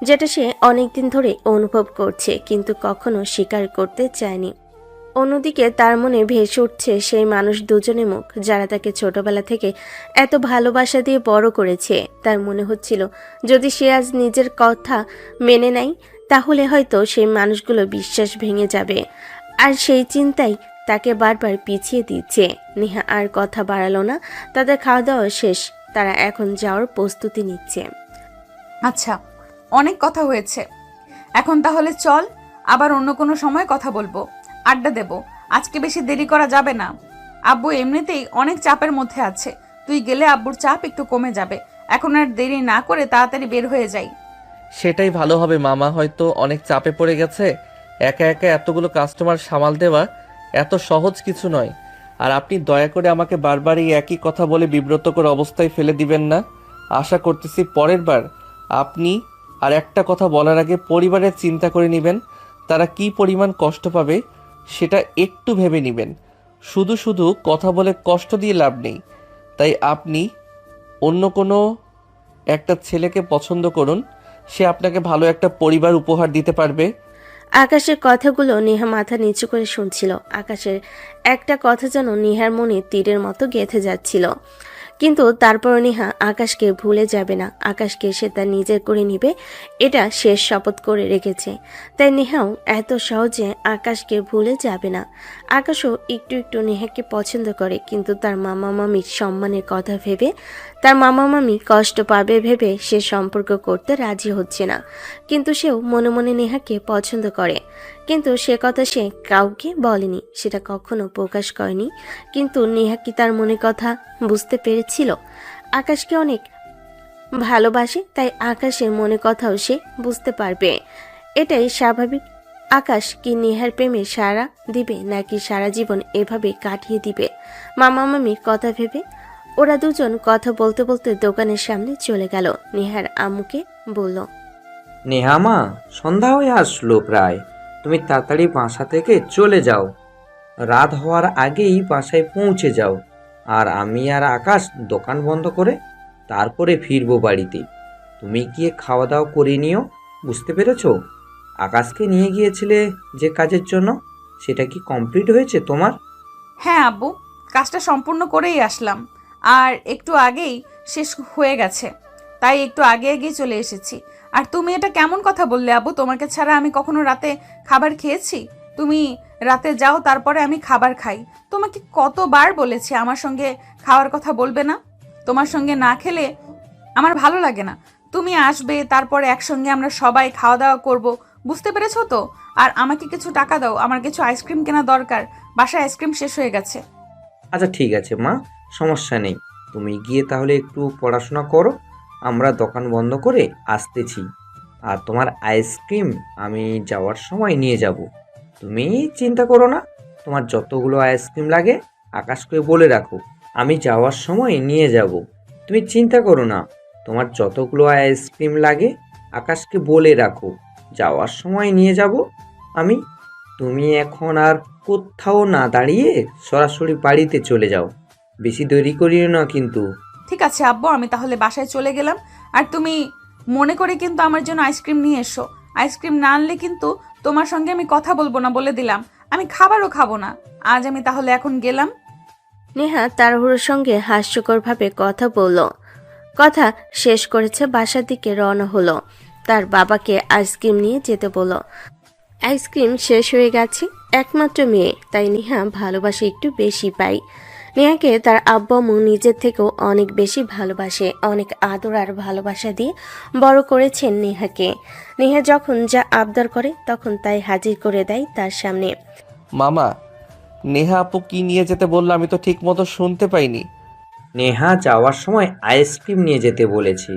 যেটা সে অনেকদিন ধরে অনুভব করছে কিন্তু কখনো স্বীকার করতে চায়নি। অন্যদিকে তার মনে ভেসে উঠছে সেই মানুষ দুজনের মুখ, যারা তাকে ছোটবেলা থেকে এত ভালোবাসা দিয়ে বড় করেছে। তার মনে হচ্ছিল যদি সে আজ নিজের কথা মেনে নেয় তাহলে হয়তো সেই মানুষগুলো বিশ্বাস ভেঙে যাবে, আর সেই চিন্তাই তাকে বারবার পিছিয়ে দিচ্ছে। নেহা আর কথা বাড়ালো না। তাদের খাওয়া দাওয়া শেষ, তারা এখন যাওয়ার প্রস্তুতি নিচ্ছে। আচ্ছা, অনেক কথা হয়েছে, এখন তাহলে চল, আবার অন্য কোনো সময় কথা বলবো, আড্ডা দেব। আজকে বেশি দেরি করা যাবে না, আব্বু এমনিতেই অনেক চাপের মধ্যে আছে। তুই গেলে আব্বুর চাপ একটু কমে যাবে। এখন আর দেরি না করে তাড়াতাড়ি বের হয়ে যাই। সেটাই ভালো হবে। মামা হয়তো অনেক চাপে পড়ে গেছে। একা একা এতগুলো কাস্টমার সামাল দেওয়া এত সহজ কিছু নয়। আর আপনি দয়া করে আমাকে বারবার এই একই কথা বলে বিব্রতকর অবস্থায় ফেলে দিবেন না। আশা করতেছি পরের বার আপনি আর একটা কথা বলার আগে পরিবারের চিন্তা করে নেবেন, তারা কি পরিমাণ কষ্ট পাবে সেটা একটু ভেবে নেবেন। শুধু শুধু কথা বলে কষ্ট দিয়ে লাভ নেই। তাই আপনি অন্য কোনো একটা ছেলেকে পছন্দ করুন, সে আপনাকে ভালো একটা পরিবার উপহার দিতে পারবে। আকাশের কথাগুলো নেহা মাথা নিচু করে শুনছিল। আকাশের একটা কথা যেন নেহার মনে তীরের মতো গেঁথে যাচ্ছিল। কিন্তু তারপর নেহা আকাশকে ভুলে যাবে না, আকাশকে সে তার নিজের করে নিবে, এটা শেষ শপথ করে রেখেছে। তাই নেহাও এত সহজে আকাশকে ভুলে যাবে না। আকাশও একটু একটু নেহাকে পছন্দ করে, কিন্তু তার মামা মামির সম্মানের কথা ভেবে, তার মামা মামি কষ্ট পাবে ভেবে সে সম্পর্ক করতে রাজি হচ্ছে না। কিন্তু সেও মনে মনে নেহাকে পছন্দ করে, কিন্তু সে কথা সে কাউকে বলেনি, সেটা কখনো প্রকাশ করেনি। কিন্তু নেহা কি তার মনে কথা বুঝতে পেরেছিল? আকাশকে অনেক ভালোবাসে, তাই আকাশের মনে কথাও সে বুঝতে পারবে, এটাই স্বাভাবিক। আকাশ কি নেহার প্রেমে সাড়া দিবে, নাকি সারা জীবন এভাবে কাটিয়ে দিবে মামা মামির কথা ভেবে? ওরা দুজন কথা বলতে বলতে দোকানের সামনে চলে গেল। নেহার আম্মুকে বলল, নেহা মা, সন্ধ্যা হয়ে আসলো প্রায়, তুমি তাড়াতাড়ি বাসা থেকে চলে যাও। রাত হওয়ার আগেই বাসায় পৌঁছে যাও। আর আমি আর আকাশ দোকান বন্ধ করে তারপরে ফিরবো বাড়িতে। তুমি গিয়ে খাওয়া দাওয়া করে নিও, বুঝতে পেরেছো? আকাশকে নিয়ে গিয়েছিলে যে কাজের জন্য, সেটা কি কমপ্লিট হয়েছে তোমার? হ্যাঁ আব্বু, কাজটা সম্পূর্ণ করেই আসলাম, আর একটু আগেই শেষ হয়ে গেছে, তাই একটু আগে আগেই চলে এসেছি। আর তুমি এটা কেমন কথা বললে আব্বু? তোমাকে ছাড়া আমি কখনো রাতে খাবার খেয়েছি? তুমি রাতে যাও, তারপরে আমি খাবার খাই। তোমাকে কতবার বলেছি আমার সঙ্গে খাওয়ার কথা বলবে না? তোমার সঙ্গে না খেলে আমার ভালো লাগে না। তুমি আসবে, তারপরে একসঙ্গে আমরা সবাই খাওয়া দাওয়া করব, বুঝতে পেরেছো তো? আর আমাকে কিছু টাকা দাও, আমার কিছু আইসক্রিম কেনা দরকার, বাসায় আইসক্রিম শেষ হয়ে গেছে। আচ্ছা ঠিক আছে মা, সমস্যা নেই। তুমি গিয়ে তাহলে একটু পড়াশোনা করো, আমরা দোকান বন্ধ করে আসতেছি। আর তোমার আইসক্রিম আমি যাওয়ার সময় নিয়ে যাব। তুমি চিন্তা করো না, তোমার যতগুলো আইসক্রিম লাগে আকাশকে বলে রাখো, আমি যাওয়ার সময় নিয়ে যাব। তুমি চিন্তা করো না, তোমার যতগুলো আইসক্রিম লাগে আকাশকে বলে রাখো, যাওয়ার সময় নিয়ে যাব আমি। তুমি এখন আর কোথাও না দাঁড়িয়ে সরাসরি বাড়িতে চলে যাও, বেশি দেরি করিও না কিন্তু। ঠিক আছে আব্বু, আমি তাহলে বাসায় চলে গেলাম। আর তুমি মনে করে কিন্তু আমার জন্য আইসক্রিম নিয়ে এসো। আইসক্রিম না আনলে কিন্তু তোমার সঙ্গে আমি কথা বলবো না, বলে দিলাম। আমি খাবারও খাবো না। আজ আমি তাহলে এখন গেলাম। নেহা তাড়াহুড়োর সঙ্গে হাস্যকরভাবে কথা বলল। কথা শেষ করেছে, বাসার দিকে রওনা হলো। তার বাবাকে আইসক্রিম নিয়ে যেতে বলল। আইসক্রিম শেষ হয়ে গেছে, একমাত্র মেয়ে, তাই নেহা ভালোবাসা একটু বেশি পায়। নেহাকে তার আব্বু আম্মু নিজের থেকেও অনেক বেশি ভালোবাসে, অনেক আদর আর ভালোবাসা দিয়ে বড় করেছেন নেহাকে। নেহা যখন যা আবদার করে তখন তাই হাজির করে দেয় তার সামনে। মামা, নেহা আপু কি নিয়ে যেতে বললো? আমি তো ঠিক মতো শুনতে পাইনি। নেহা যাওয়ার সময় আইসক্রিম নিয়ে যেতে বলেছি,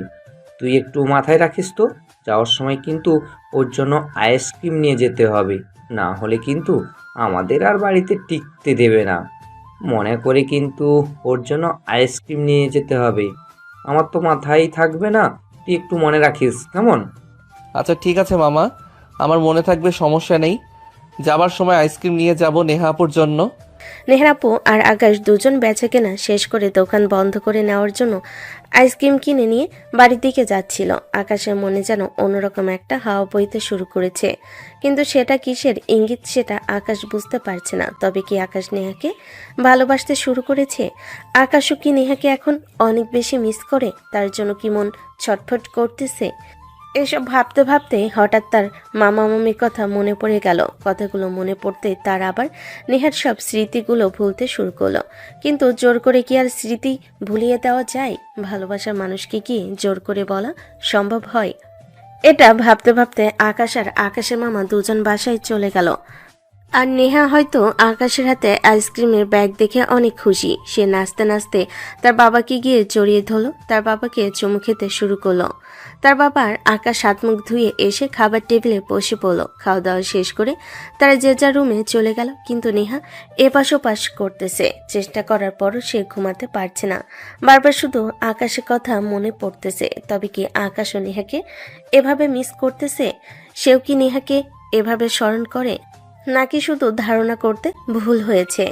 তুই একটু মাথায় রাখিস তো। যাওয়ার সময় কিন্তু ওর জন্য আইসক্রিম নিয়ে যেতে হবে, না হলে কিন্তু আমাদের আর বাড়িতে টিকতে দেবে না। মনে করে কিন্তু ওর জন্য আইসক্রিম নিয়ে যেতে হবে। আমার তো মাথায় থাকবে না, তুই একটু মনে রাখিস কেমন? আচ্ছা ঠিক আছে মামা, আমার মনে থাকবে, সমস্যা নেই। যাবার সময় আইসক্রিম নিয়ে যাব নেহা আপুর জন্য। নেহরাপু আর আকাশ দুজন বেচাকেনা শেষ করে দোকান বন্ধ করে নেওয়ার জন্য আইসক্রিম কিনে নিয়ে বাড়ির দিকে যাচ্ছিল। আকাশের মনে যেন অন্যরকম একটা হাওয়া বইতে শুরু করেছে, কিন্তু সেটা কিসের ইঙ্গিত সেটা আকাশ বুঝতে পারছে না। তবে কি আকাশ নেহাকে ভালোবাসতে শুরু করেছে? আকাশও কি নেহাকে এখন অনেক বেশি মিস করে? তার জন্য কি মন ছটফট করতেছে? এসব ভাবতে ভাবতে হঠাৎ তার মামা মামির কথা মনে পড়ে গেল। কথাগুলো মনে পড়তে তার আবার নেহার সব স্মৃতিগুলো ভুলতে শুরু করলো। কিন্তু জোর করে কি আর স্মৃতি ভুলিয়ে দেওয়া যায়? ভালোবাসার মানুষকে কি জোর করে বলা সম্ভব হয়? এটা ভাবতে ভাবতে আকাশ আর আকাশের মামা দুজন বাসায় চলে গেল। আর নেহা হয়তো আকাশের হাতে আইসক্রিমের ব্যাগ দেখে অনেক খুশি। সে নাচতে নাচতে তার বাবাকে গিয়ে জড়িয়ে ধরল, তার বাবাকে চুমু খেতে শুরু করলো। তার বাবার আকাশ হাত মুখ ধুয়ে এসে খাবার টেবিলে বসে পড়ল। খাওয়া দাওয়া শেষ করে তারা যে যার রুমে চলে গেল, কিন্তু নেহা এপাশ ওপাশ করতেছে। চেষ্টা করার পরও সে ঘুমাতে পারছে না, বারবার শুধু আকাশের কথা মনে পড়তেছে। তবে কি আকাশ ও নেহাকে এভাবে মিস করতেছে? সেও কি নেহাকে এভাবে স্মরণ করে, নাকি শুধু ধারণা করতে ভুল হয়েছে?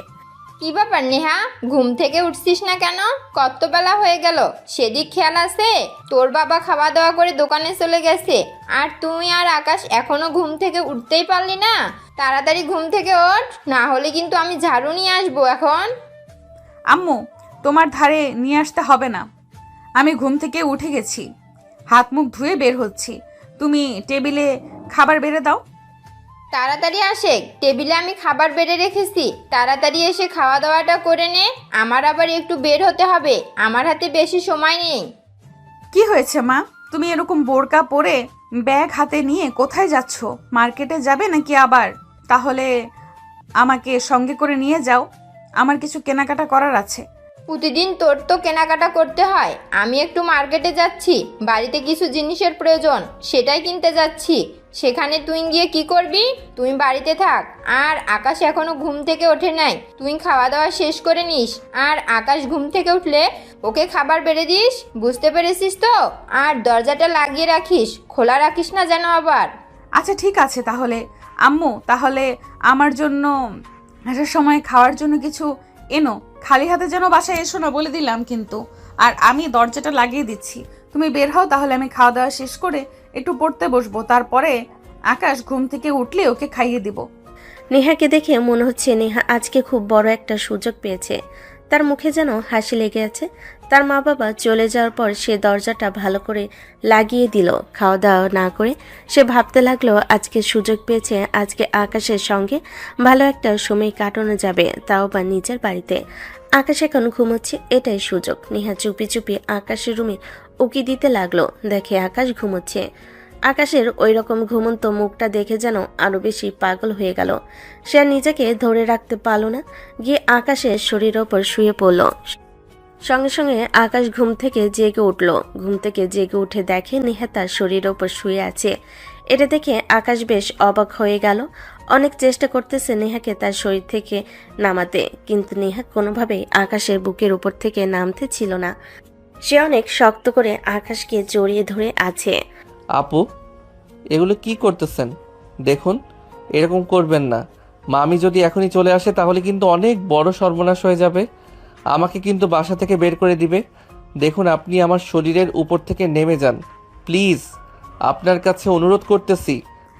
কি ব্যাপার নেহা, ঘুম থেকে উঠছিস না কেন? কত বেলা হয়ে গেল, সেদিক খেয়াল আছে? তোর বাবা খাওয়া দাওয়া করে দোকানে চলে গেছে, আর তুই আর আকাশ এখনো ঘুম থেকে উঠতেই পারলি না? তাড়াতাড়ি ঘুম থেকে ওঠ, না হলে কিন্তু আমি ঝাড়ু নিয়ে আসবো এখন। আম্মু, তোমার ধারে নিয়ে আসতে হবে না। আমি ঘুম থেকে উঠে গেছি, হাত মুখ ধুয়ে বের হচ্ছি। তুমি টেবিলে খাবার বেড়ে দাও। তাড়াতাড়ি আসে, টেবিলে আমি খাবার বেড়ে রেখেছি, তাড়াতাড়ি এসে খাওয়া দাওয়াটা করে নে। আমার আবার একটু বের হতে হবে, আমার হাতে বেশি সময় নেই। কি হয়েছে মা, তুমি এরকম বোরকা পরে ব্যাগ হাতে নিয়ে কোথায় যাচ্ছ? মার্কেটে যাবে নাকি আবার? তাহলে আমাকে সঙ্গে করে নিয়ে যাও, আমার কিছু কেনাকাটা করার আছে। প্রতিদিন তোর তো কেনাকাটা করতে হয়, আমি একটু মার্কেটে যাচ্ছি, বাড়িতে কিছু জিনিসের প্রয়োজন, সেটাই কিনতে যাচ্ছি। সেখানে তুই গিয়ে কি করবি? তুই বাড়িতে থাক। আর আকাশ এখনো ঘুম থেকে ওঠে নাই, তুই খাওয়া দাওয়া শেষ করে নিস। আর আকাশ ঘুম থেকে উঠলে ওকে খাবার বেড়ে দিস, বুঝতে পেরেছিস তো? আর দরজাটা লাগিয়ে রাখিস, খোলা রাখিস না যেন আবার। আচ্ছা ঠিক আছে তাহলে। আম্মু, তাহলে আমার জন্য আসার সময় খাওয়ার জন্য কিছু এনো, খালি হাতে যেন বাসায় এসো না, বলে দিলাম কিন্তু। আর আমি দরজাটা লাগিয়ে দিচ্ছি, তুমি বের হও, তাহলে আমি খাওয়া দাওয়া শেষ করে একটু পড়তে বসবো, তারপরে আকাশ ঘুম থেকে উঠলে ওকে খাইয়ে দিব। নেহাকে দেখে মনে হচ্ছে নেহা আজকে খুব বড় একটা সুযোগ পেয়েছে। তার মুখে যেন হাসি লেগে আছে। তার মা বাবা চলে যাওয়ার পর সে দরজাটা ভালো করে লাগিয়ে দিল। খাওয়া দাওয়া না করে সে ভাবতে লাগলো আজকে সুযোগ পেয়েছে, আজকে আকাশের সঙ্গে ভালো একটা সময় কাটানো যাবে, তাও বা নিজের বাড়িতে। আকাশ এখন ঘুমোচ্ছে, এটাই সুযোগ। নেহা চুপি চুপি আকাশের রুমে উকি দিতে লাগলো, দেখে আকাশ ঘুমোচ্ছে। আকাশের ওই রকম ঘুমন্ত মুখটা দেখে যেন আরো বেশি পাগল হয়ে গেল। সে আর নিজেকে ধরে রাখতে পারল না, গিয়ে আকাশের শরীরের ওপর শুয়ে পড়ল। সঙ্গে সঙ্গে আকাশ ঘুম থেকে জেগে উঠল। ঘুম থেকে জেগে উঠে দেখে নেহা তার শরীরের ওপর শুয়ে আছে। এটা দেখে আকাশ বেশ অবাক হয়ে গেল। অনেক চেষ্টা করতেছে নেহাকে তার শরীর থেকে নামাতে, কিন্তু নেহা কোনোভাবেই আকাশের বুকের উপর থেকে নামতে ছিল না। সে অনেক শক্ত করে আকাশকে জড়িয়ে ধরে আছে। আপু, এগুলো কি করতেছেন? দেখুন, এরকম করবেন না। মামি যদি এখনই চলে আসে তাহলে কিন্তু অনেক বড় সর্বনাশ হয়ে যাবে, আমাকে কিন্তু বাসা থেকে বের করে দিবে। দেখুন, আপনি আমার শরীরের উপর থেকে নেমে যান প্লিজ, আপনার কাছে অনুরোধ করতেছি।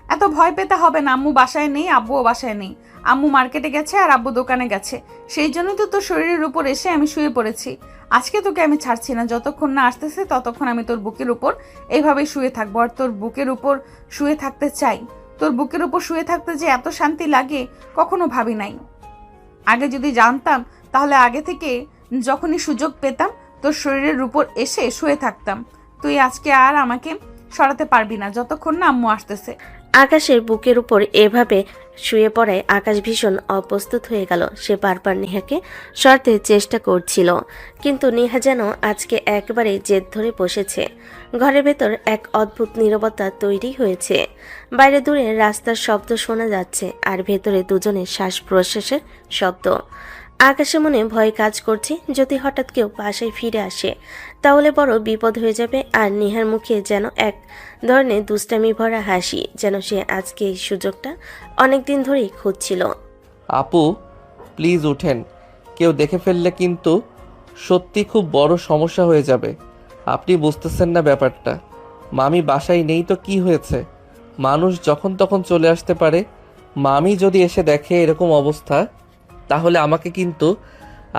এত ভয় পেতে হবে না, আম্মু বাসায় নেই, আব্বুও বাসায় নেই। আম্মু মার্কেটে গেছে আর আব্বু দোকানে গেছে, সেই জন্যই তো তোর শরীরের উপর এসে আমি শুয়ে পড়েছি। আজকে তোকে আমি ছাড়ছি না, যতক্ষণ না আসতেছে ততক্ষণ আমি তোর বুকের উপর এইভাবেই শুয়ে থাকবো। আর তোর বুকের উপর শুয়ে থাকতে চাই। তোর বুকের উপর শুয়ে থাকতে যে এত শান্তি লাগে কখনো ভাবি নাই। আগে যদি জানতাম তাহলে আগে থেকে যখনই সুযোগ পেতাম তোর শরীরের উপর এসে শুয়ে থাকতাম। তুই আজকে আর আমাকে সরাতে পারবি না যতক্ষণ না আম্মু আসতেছে। আকাশের বুকের উপর এভাবে শুয়ে পড়ায় আকাশ ভীষণ অপ্রস্তুত হয়ে গেল। সে বারবার নেহাকে সরাতে চেষ্টা করছিল, কিন্তু নেহা যেন আজকে একেবারে জেদ ধরে বসেছে। ঘরের ভেতর এক অদ্ভুত নীরবতা তৈরি হয়েছে। বাইরে দূরে রাস্তার শব্দ শোনা যাচ্ছে, আর ভেতরে দুজনের শ্বাস প্রশ্বাসের শব্দ। আকাশে মনে ভয় কাজ করছে, যদি হঠাৎ কেউ বাসায় ফিরে আসে তাহলে বড় বিপদ হয়ে যাবে। আর নেহার মুখে যেন এক ধরনের দুষ্টামি ভরা হাসি, যেন সে আজকে এই সুযোগটা অনেকদিন ধরেই খুঁজছিল। আপু প্লিজ উঠেন, কেউ দেখে ফেললে কিন্তু সত্যি খুব বড় সমস্যা হয়ে যাবে। আপনি বুঝতেছেন না ব্যাপারটা। মামি বাসায় নেই তো কি হয়েছে, মানুষ যখন তখন চলে আসতে পারে। মামি যদি এসে দেখে এরকম অবস্থা তাহলে আমাকে কিন্তু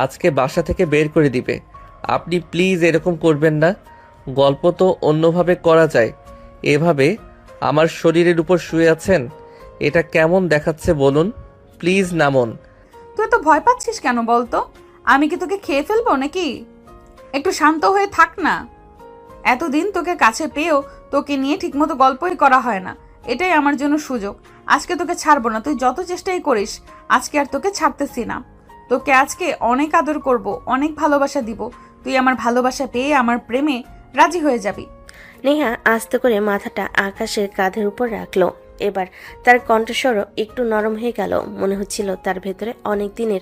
আজকে বাসা থেকে বের করে দিবে। আপনি প্লিজ এরকম করবেন না, গল্প তো অন্যভাবে করা যায়। এভাবে আমার শরীরের উপর শুয়ে আছেন, এটা কেমন দেখাচ্ছে বলুন? প্লিজ নামুন। তুই এত ভয় পাচ্ছিস কেন বলতো? আমি কি তোকে খেয়ে ফেলবো নাকি? একটু শান্ত হয়ে থাক না। এতদিন তোকে কাছে পেয়েও তোকে নিয়ে ঠিকমতো গল্পই করা হয় না, এটাই আমার জন্য সুযোগ। আজকে তোকে ছাড়বো না, তুই যত চেষ্টাই করিস আজকে আর তোকে ছাড়তেছি না। তোকে আজকে অনেক আদর করব, অনেক ভালোবাসা দিব। তুই আমার ভালোবাসা পেয়ে আমার প্রেমে রাজি হয়ে যাবি। নেহা আস্তে করে মাথাটা আকাশের কাঁধের উপর রাখলো। এবার তার কণ্ঠস্বরও একটু নরম হয়ে গেল। মনে হচ্ছিল তার ভেতরে অনেক দিনের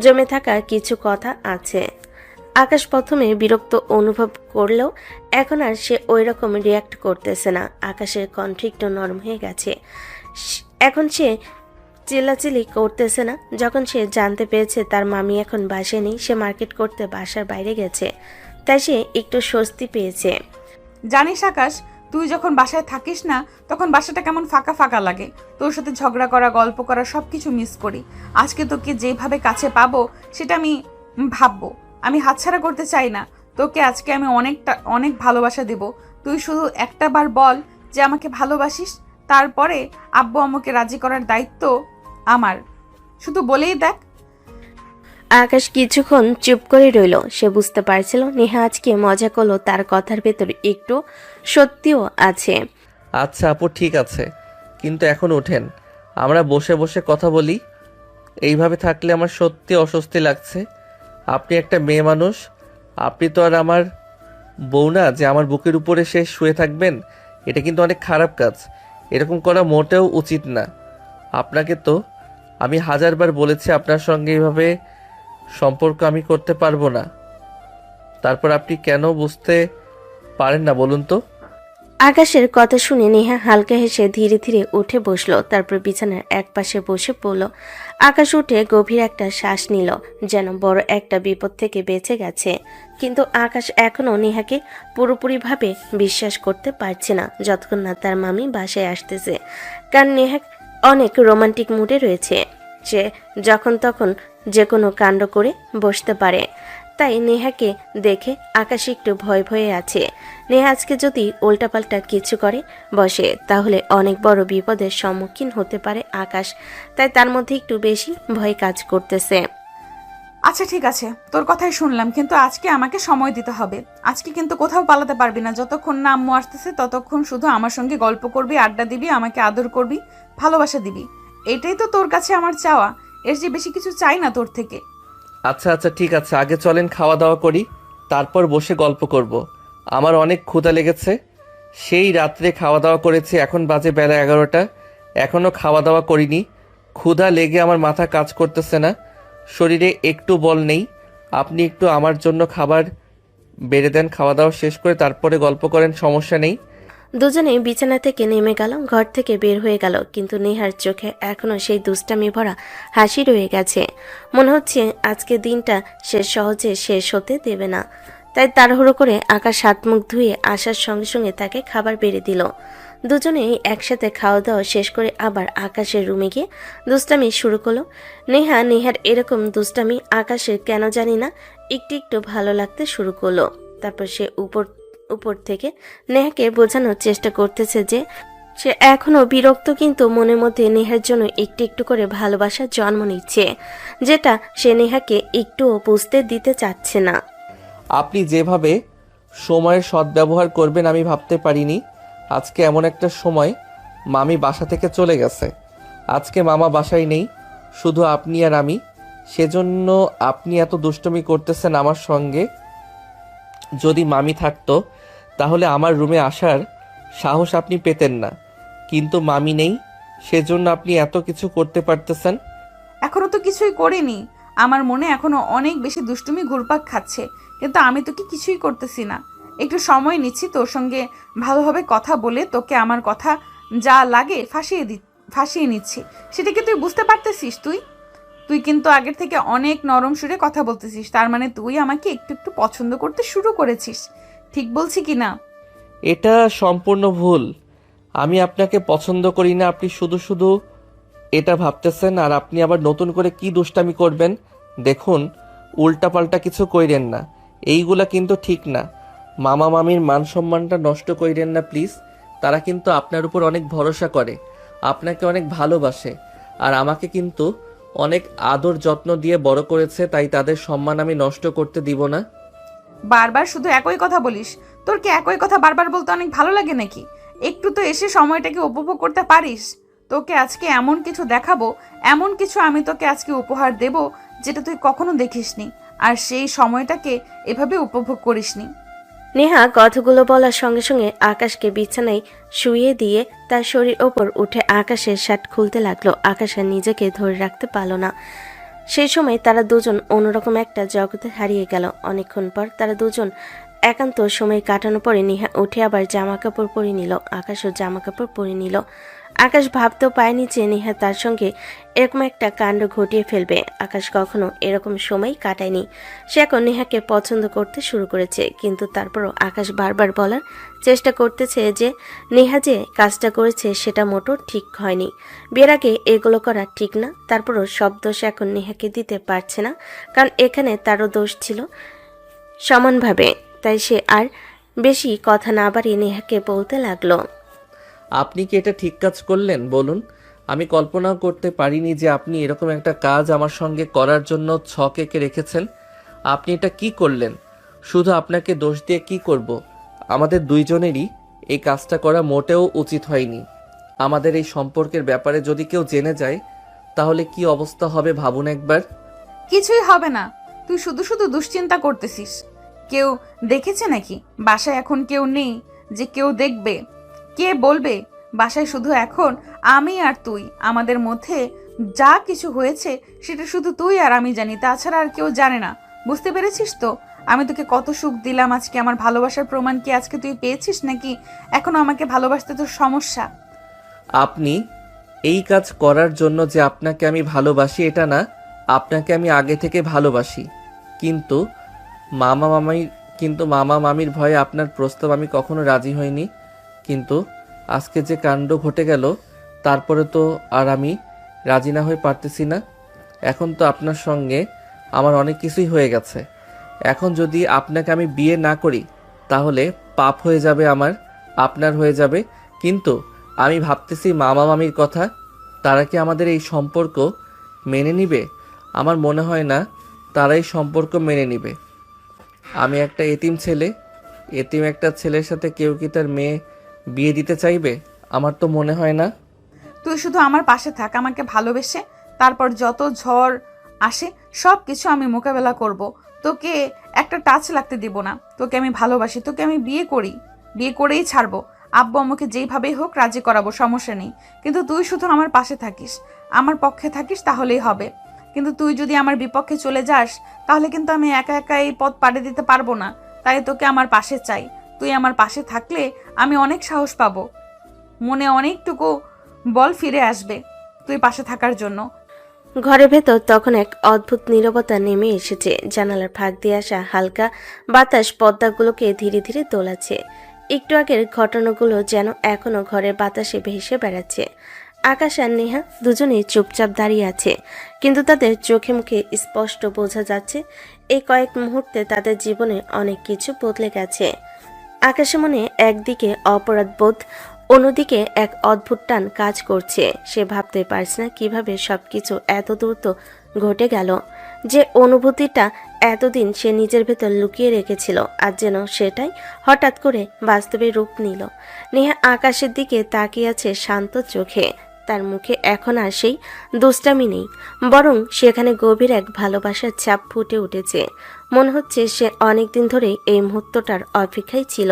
জমে থাকা কিছু কথা আছে। আকাশ প্রথমে বিরক্ত অনুভব করলেও এখন আর সে ওই রকম রিয়াক্ট করতেছে না। আকাশের কণ্ঠ একটু নরম হয়ে গেছে। এখন সে চিল্লাচিল্লি করতেছে না। যখন সে জানতে পেরেছে তার মামি এখন বাসায় নেই, সে মার্কেট করতে বাসার বাইরে গেছে, তাই সে একটু স্বস্তি পেয়েছে। জানিস আকাশ, তুই যখন বাসায় থাকিস না তখন বাসাটা কেমন ফাঁকা ফাঁকা লাগে। তোর সাথে ঝগড়া করা, গল্প করা সবকিছু মিস করি। আজকে তোকে যেভাবে কাছে পাবো সেটা আমি ভাববো। আমি হাতছাড়া করতে চাই না। তোকে আজকে আমি অনেক ভালোবাসা দেব। তুই শুধু একটা বার বল যে আমাকে ভালোবাসিস, তারপরে আব্বু আম্মুকে রাজি করার দায়িত্ব আমার। শুধু বলেই দেখ। আকাশ কিছুক্ষণ চুপ করে রইল। সে বুঝতে পারছিল নেহা আজকে মজা করলো, তার কথার ভেতর একটু সত্যিও আছে। আচ্ছা আপু ঠিক আছে, কিন্তু এখন ওঠেন, আমরা বসে বসে কথা বলি। এইভাবে থাকলে আমার সত্যি অস্বস্তি লাগছে। আপনি একটা মেয়ে মানুষ, আপনি তো আর আমার বউ না যে আমার বুকের উপরে সে শুয়ে থাকবেন। এটা কিন্তু অনেক খারাপ কাজ, এরকম করা মোটেও উচিত না। আপনাকে তো আমি হাজারবার বলেছি আপনার সঙ্গে এইভাবে সম্পর্ক আমি করতে পারবো না। তারপর আপনি কেন বুঝতে পারেন না বলুন তো? আকাশের কথা শুনে নেহা হালকা হেসে ধীরে ধীরে উঠে বসলো। তারপর বিছানার এক পাশে বসে পড়ল। আকাশ উঠে গভীর একটা শ্বাস নিল, যেন বড় একটা বিপদ থেকে বেঁচে গেছে। কিন্তু আকাশ এখনও নেহাকে পুরোপুরিভাবে বিশ্বাস করতে পারছে না, যতক্ষণ না তার মামি বাসায় আসতেছে। কারণ নেহা অনেক রোমান্টিক মুডে রয়েছে। সে যখন তখন যে কোনো কাণ্ড করে বসতে পারে। তাই নেহাকে দেখে আকাশ একটু ভয় ভয়ে আছে। নেহা আজকে যদি উল্টাপাল্টা কিছু করে বসে তাহলে অনেক বড় বিপদের সম্মুখীন হতে পারে আকাশ। তাই তার মধ্যে একটু বেশি ভয় কাজ করতেছে। আচ্ছা ঠিক আছে, তোর কথাই শুনলাম, কিন্তু আজকে আমাকে সময় দিতে হবে। আজকে কিন্তু কোথাও পালাতে পারবি না। যতক্ষণ না আম্মু আসতেছে ততক্ষণ শুধু আমার সঙ্গে গল্প করবি, আড্ডা দিবি, আমাকে আদর করবি, ভালোবাসা দিবি। এটাই তো তোর কাছে আমার চাওয়া, এর যে বেশি কিছু চাই না তোর থেকে। আচ্ছা আচ্ছা ঠিক আছে, আগে চলেন খাওয়া দাওয়া করি, তারপর বসে গল্প করব। আমার অনেক ক্ষুধা লেগেছে, সেই রাত্রে খাওয়া দাওয়া করেছি, এখন বাজে বেলা 11টা, এখনও খাওয়া দাওয়া করিনি। ক্ষুধা লেগে আমার মাথা কাজ করতেছে না, শরীরে একটু বল নেই। আপনি একটু আমার জন্য খাবার বেড়ে দেন, খাওয়া দাওয়া শেষ করে তারপরে গল্প করেন, সমস্যা নেই। দুজনেই বিছানা থেকে নেমে গেল, ঘর থেকে বের হয়ে গেল। কিন্তু নেহার চোখে এখনো সেই দুষ্টামি ভরা হাসি রয়ে গেছে। মনে হচ্ছে আজকে দিনটা সে সহজে শেষ হতে দেবে না। তাই তাড়াহুড়ো করে আকাশ হাত মুখ ধুয়ে আসার সঙ্গে সঙ্গে তাকে খাবার বেড়ে দিল। দুজনেই একসাথে খাওয়া দাওয়া শেষ করে আবার আকাশের রুমে গিয়ে দুষ্টামি শুরু করলো। নেহার এরকম দুষ্টামি আকাশের কেন জানি না একটু একটু ভালো লাগতে শুরু করলো। তারপর সে উপর থেকে নেহাকে বোঝানোর চেষ্টা করতেছে যে সে এখনো বিরক্ত, কিন্তু মনের মধ্যে নেহার জন্য একটু একটু করে ভালোবাসা জন্ম নিচ্ছে, যেটা সে নেহাকে একটুও বুঝতে দিতে চাচ্ছে না। আপনি যেভাবে সময়ের সদ্ব্যবহার করবেন আমি ভাবতে পারিনি। আজকে এমন একটা সময়, মামি বাসা থেকে চলে গেছে, আজকে মামা বাসায় নেই, শুধু আপনি আর আমি। সেজন্য আপনি এত দুষ্টুমি করতেছেন আমার সঙ্গে। যদি মামি থাকতো তাহলে আমার রুমে আসার সাহস আপনি পেতেন না, কিন্তু মামি নেই, সেজন্য আপনি এত কিছু করতে পারতেছেন। এখনো তো কিছুই করিনি। আমার মনে এখনো অনেক বেশি দুষ্টুমি ঘুরপাক খাচ্ছে, কিন্তু আমি তোকে কিছুই করতেছি না। একটু সময় নিচ্ছি তোর সঙ্গে ভালোভাবে কথা বলে, তোকে আমার কথা যা লাগে ফাঁসিয়ে নিচ্ছি। সেটা কি তুই বুঝতে পারতেছিস? তুই কিন্তু আগের থেকে অনেক নরম সুরে কথা বলতেছিস, তার মানে তুই আমাকে একটু একটু পছন্দ করতে শুরু করেছিস। ঠিক বলছি কি না? এটা সম্পূর্ণ ভুল। আমি আপনাকে পছন্দ করি না, আপনি শুধু শুধু এটা ভাবতেছেন। আর আপনি আবার নতুন করে কি দুষ্টামি করবেন। দেখুন, উল্টাপাল্টা কিছু কইরেন না, এইগুলা কিন্তু ঠিক না। মামা মামির মান সম্মানটা নষ্ট কইরেন না প্লিজ। তারা কিন্তু আপনার উপর অনেক ভরসা করে, আপনাকে অনেক ভালোবাসে, আর আমাকে কিন্তু অনেক আদর যত্ন দিয়ে বড় করেছে, তাই তাদের সম্মান আমি নষ্ট করতে দিব না। বারবার শুধু একই কথা বলিস। তোর কি একই কথা বারবার বলতে অনেক ভালো লাগে নাকি? একটু তো এসে সময়টাকে উপভোগ করতে পারিস। তোকে আজকে এমন কিছু দেখাবো, এমন কিছু আমি তোকে আজকে উপহার দেব যেটা তুই কখনো দেখিসনি, আর সেই সময়টাকে এভাবে উপভোগ করিসনি। নেহা কথাগুলো বলার সঙ্গে সঙ্গে আকাশকে বিছানায় শুইয়ে দিয়ে তার শরীর ওপর উঠে আকাশের শার্ট খুলতে লাগলো। আকাশ আর নিজেকে ধরে রাখতে পারল না। সেই সময় তারা দুজন অন্যরকম একটা জগতে হারিয়ে গেল। অনেকক্ষণ পর তারা দুজন একান্ত সময় কাটানোর পরে নেহা উঠে আবার জামা কাপড় পরে নিল। আকাশও জামা কাপড় পরে নিল। আকাশ ভাবতেও পায়নি যে নেহা তার সঙ্গে এরকম একটা কাণ্ড ঘটিয়ে ফেলবে। আকাশ কখনো এরকম সময় কাটায়নি। সে এখন নেহাকে পছন্দ করতে শুরু করেছে, কিন্তু তারপরও আকাশ বারবার বলার চেষ্টা করতেছে যে নেহা যে কাজটা করেছে সেটা মোটেও ঠিক হয়নি। বিয়ের আগে এগুলো করা ঠিক না। তারপরও সব দোষ এখন নেহাকে দিতে পারছে না, কারণ এখানে তারও দোষ ছিল সমানভাবে। তাই সে আর বেশি কথা না বাড়িয়ে নেহাকে বলতে লাগলো, আপনি কি এটা ঠিক কাজ করলেন বলুন? আমি কল্পনাও করতে পারিনি যে আপনি এরকম একটা কাজ আমার সঙ্গে করার জন্য ছক এঁকে রেখেছেন। আপনি এটা কি করলেন? শুধু আপনাকে দোষ দিয়ে কি করব? আমাদের দুইজনেরই এই কাজটা করা মোটেও উচিত হয়নি। আমাদের এই সম্পর্কের ব্যাপারে যদি কেউ জেনে যায় তাহলে কি অবস্থা হবে ভাবুন একবার। কিছুই হবে না, তুই শুধু শুধু দুশ্চিন্তা করতেছিস। কেউ দেখেছে নাকি? বাসায় এখন কেউ নেই যে কেউ দেখবে। কে বলবে? বাসায় শুধু এখন আমি আর তুই। আমাদের মধ্যে যা কিছু হয়েছে সেটা শুধু তুই আর আমি জানি, তাছাড়া আর কেউ জানে না। বুঝতে পেরেছিস তো? আমি তোকে কত সুখ দিলাম আজকে। আমার ভালোবাসার প্রমাণ কি আজকে তুই পেয়েছিস, নাকি এখনো আমাকে ভালোবাসতে তোর সমস্যা? আপনি এই কাজ করার জন্য যে আপনাকে আমি ভালোবাসি এটা না, আপনাকে আমি আগে থেকে ভালোবাসি। কিন্তু মামা মামির ভয়ে আপনার প্রস্তাব আমি কখনো রাজি হইনি। কিন্তু আজকে যে কাণ্ড ঘটে গেল তারপরে তো আর আমি রাজি না হয়ে পারতেছি না। এখন তো আপনার সঙ্গে আমার অনেক কিছুই হয়ে গেছে। এখন যদি আপনাকে আমি বিয়ে না করি তাহলে পাপ হয়ে যাবে, আপনার হয়ে যাবে। কিন্তু আমি ভাবতেছি মামা মামির কথা, তারা কি আমাদের এই সম্পর্ক মেনে নিবে? আমার মনে হয় না তারা এই সম্পর্ক মেনে নিবে। আমি একটা এতিম ছেলে, এতিম একটা ছেলের সাথে কেউ কি তার মেয়ে বিয়ে দিতে চাইবে? আমার তো মনে হয় না। তুই শুধু আমার পাশে থাক, আমাকে ভালোবেসে। তারপর যত ঝড় আসে সব কিছু আমি মোকাবেলা করব। তোকে একটা টাচ লাগতে দিব না। তোকে আমি ভালোবাসি, তোকে আমি বিয়ে করেই ছাড়বো। আব্বু আমাকে যেইভাবেই হোক রাজি করাবো, সমস্যা নেই। কিন্তু তুই শুধু আমার পাশে থাকিস, আমার পক্ষে থাকিস, তাহলেই হবে। কিন্তু তুই যদি আমার বিপক্ষে চলে যাস তাহলে কিন্তু আমি একা একা এই পথ পাড়ি দিতে পারবো না। তাই তোকে আমার পাশে চাই। তুই আমার পাশে থাকলে আমি অনেক সাহস পাবো, মনে অনেকটুকু বল ফিরে আসবে তুই পাশে থাকার জন্য। ঘরের ভেতর তখন এক অদ্ভুত নীরবতা নেমে এসেছে। জানালার ফাঁক দিয়ে আসা হালকা বাতাস পর্দাগুলোকে ধীরে ধীরে দোলাচ্ছে। একটু আগের ঘটনাগুলো যেন এখনো ঘরের বাতাসে ভেসে বেড়াচ্ছে। আকাশ আর নেহা দুজনেই চুপচাপ দাঁড়িয়ে আছে, কিন্তু তাদের চোখে মুখে স্পষ্ট বোঝা যাচ্ছে এই কয়েক মুহূর্তে তাদের জীবনে অনেক কিছু বদলে গেছে। আকাশে মনে একদিকে অপরাধ বোধ, অন্যদিকে এক অদ্ভুত টান কাজ করছে। সে ভাবতে পারছে না কিভাবে সবকিছু এত দ্রুত ঘটে গেল। যে অনুভূতিটা এতদিন সে নিজের ভেতর লুকিয়ে রেখেছিল আজ যেন সেটাই হঠাৎ করে বাস্তবে রূপ নিল। নেহা আকাশের দিকে তাকিয়ে আছে শান্ত চোখে। তার মুখে এখন আর সেই দুষ্টামি নেই, বরং সেখানে গভীর এক ভালোবাসার ছাপ ফুটে উঠেছে। মনে হচ্ছে সে অনেকদিন ধরেই এই মুহূর্তটার অপেক্ষায় ছিল।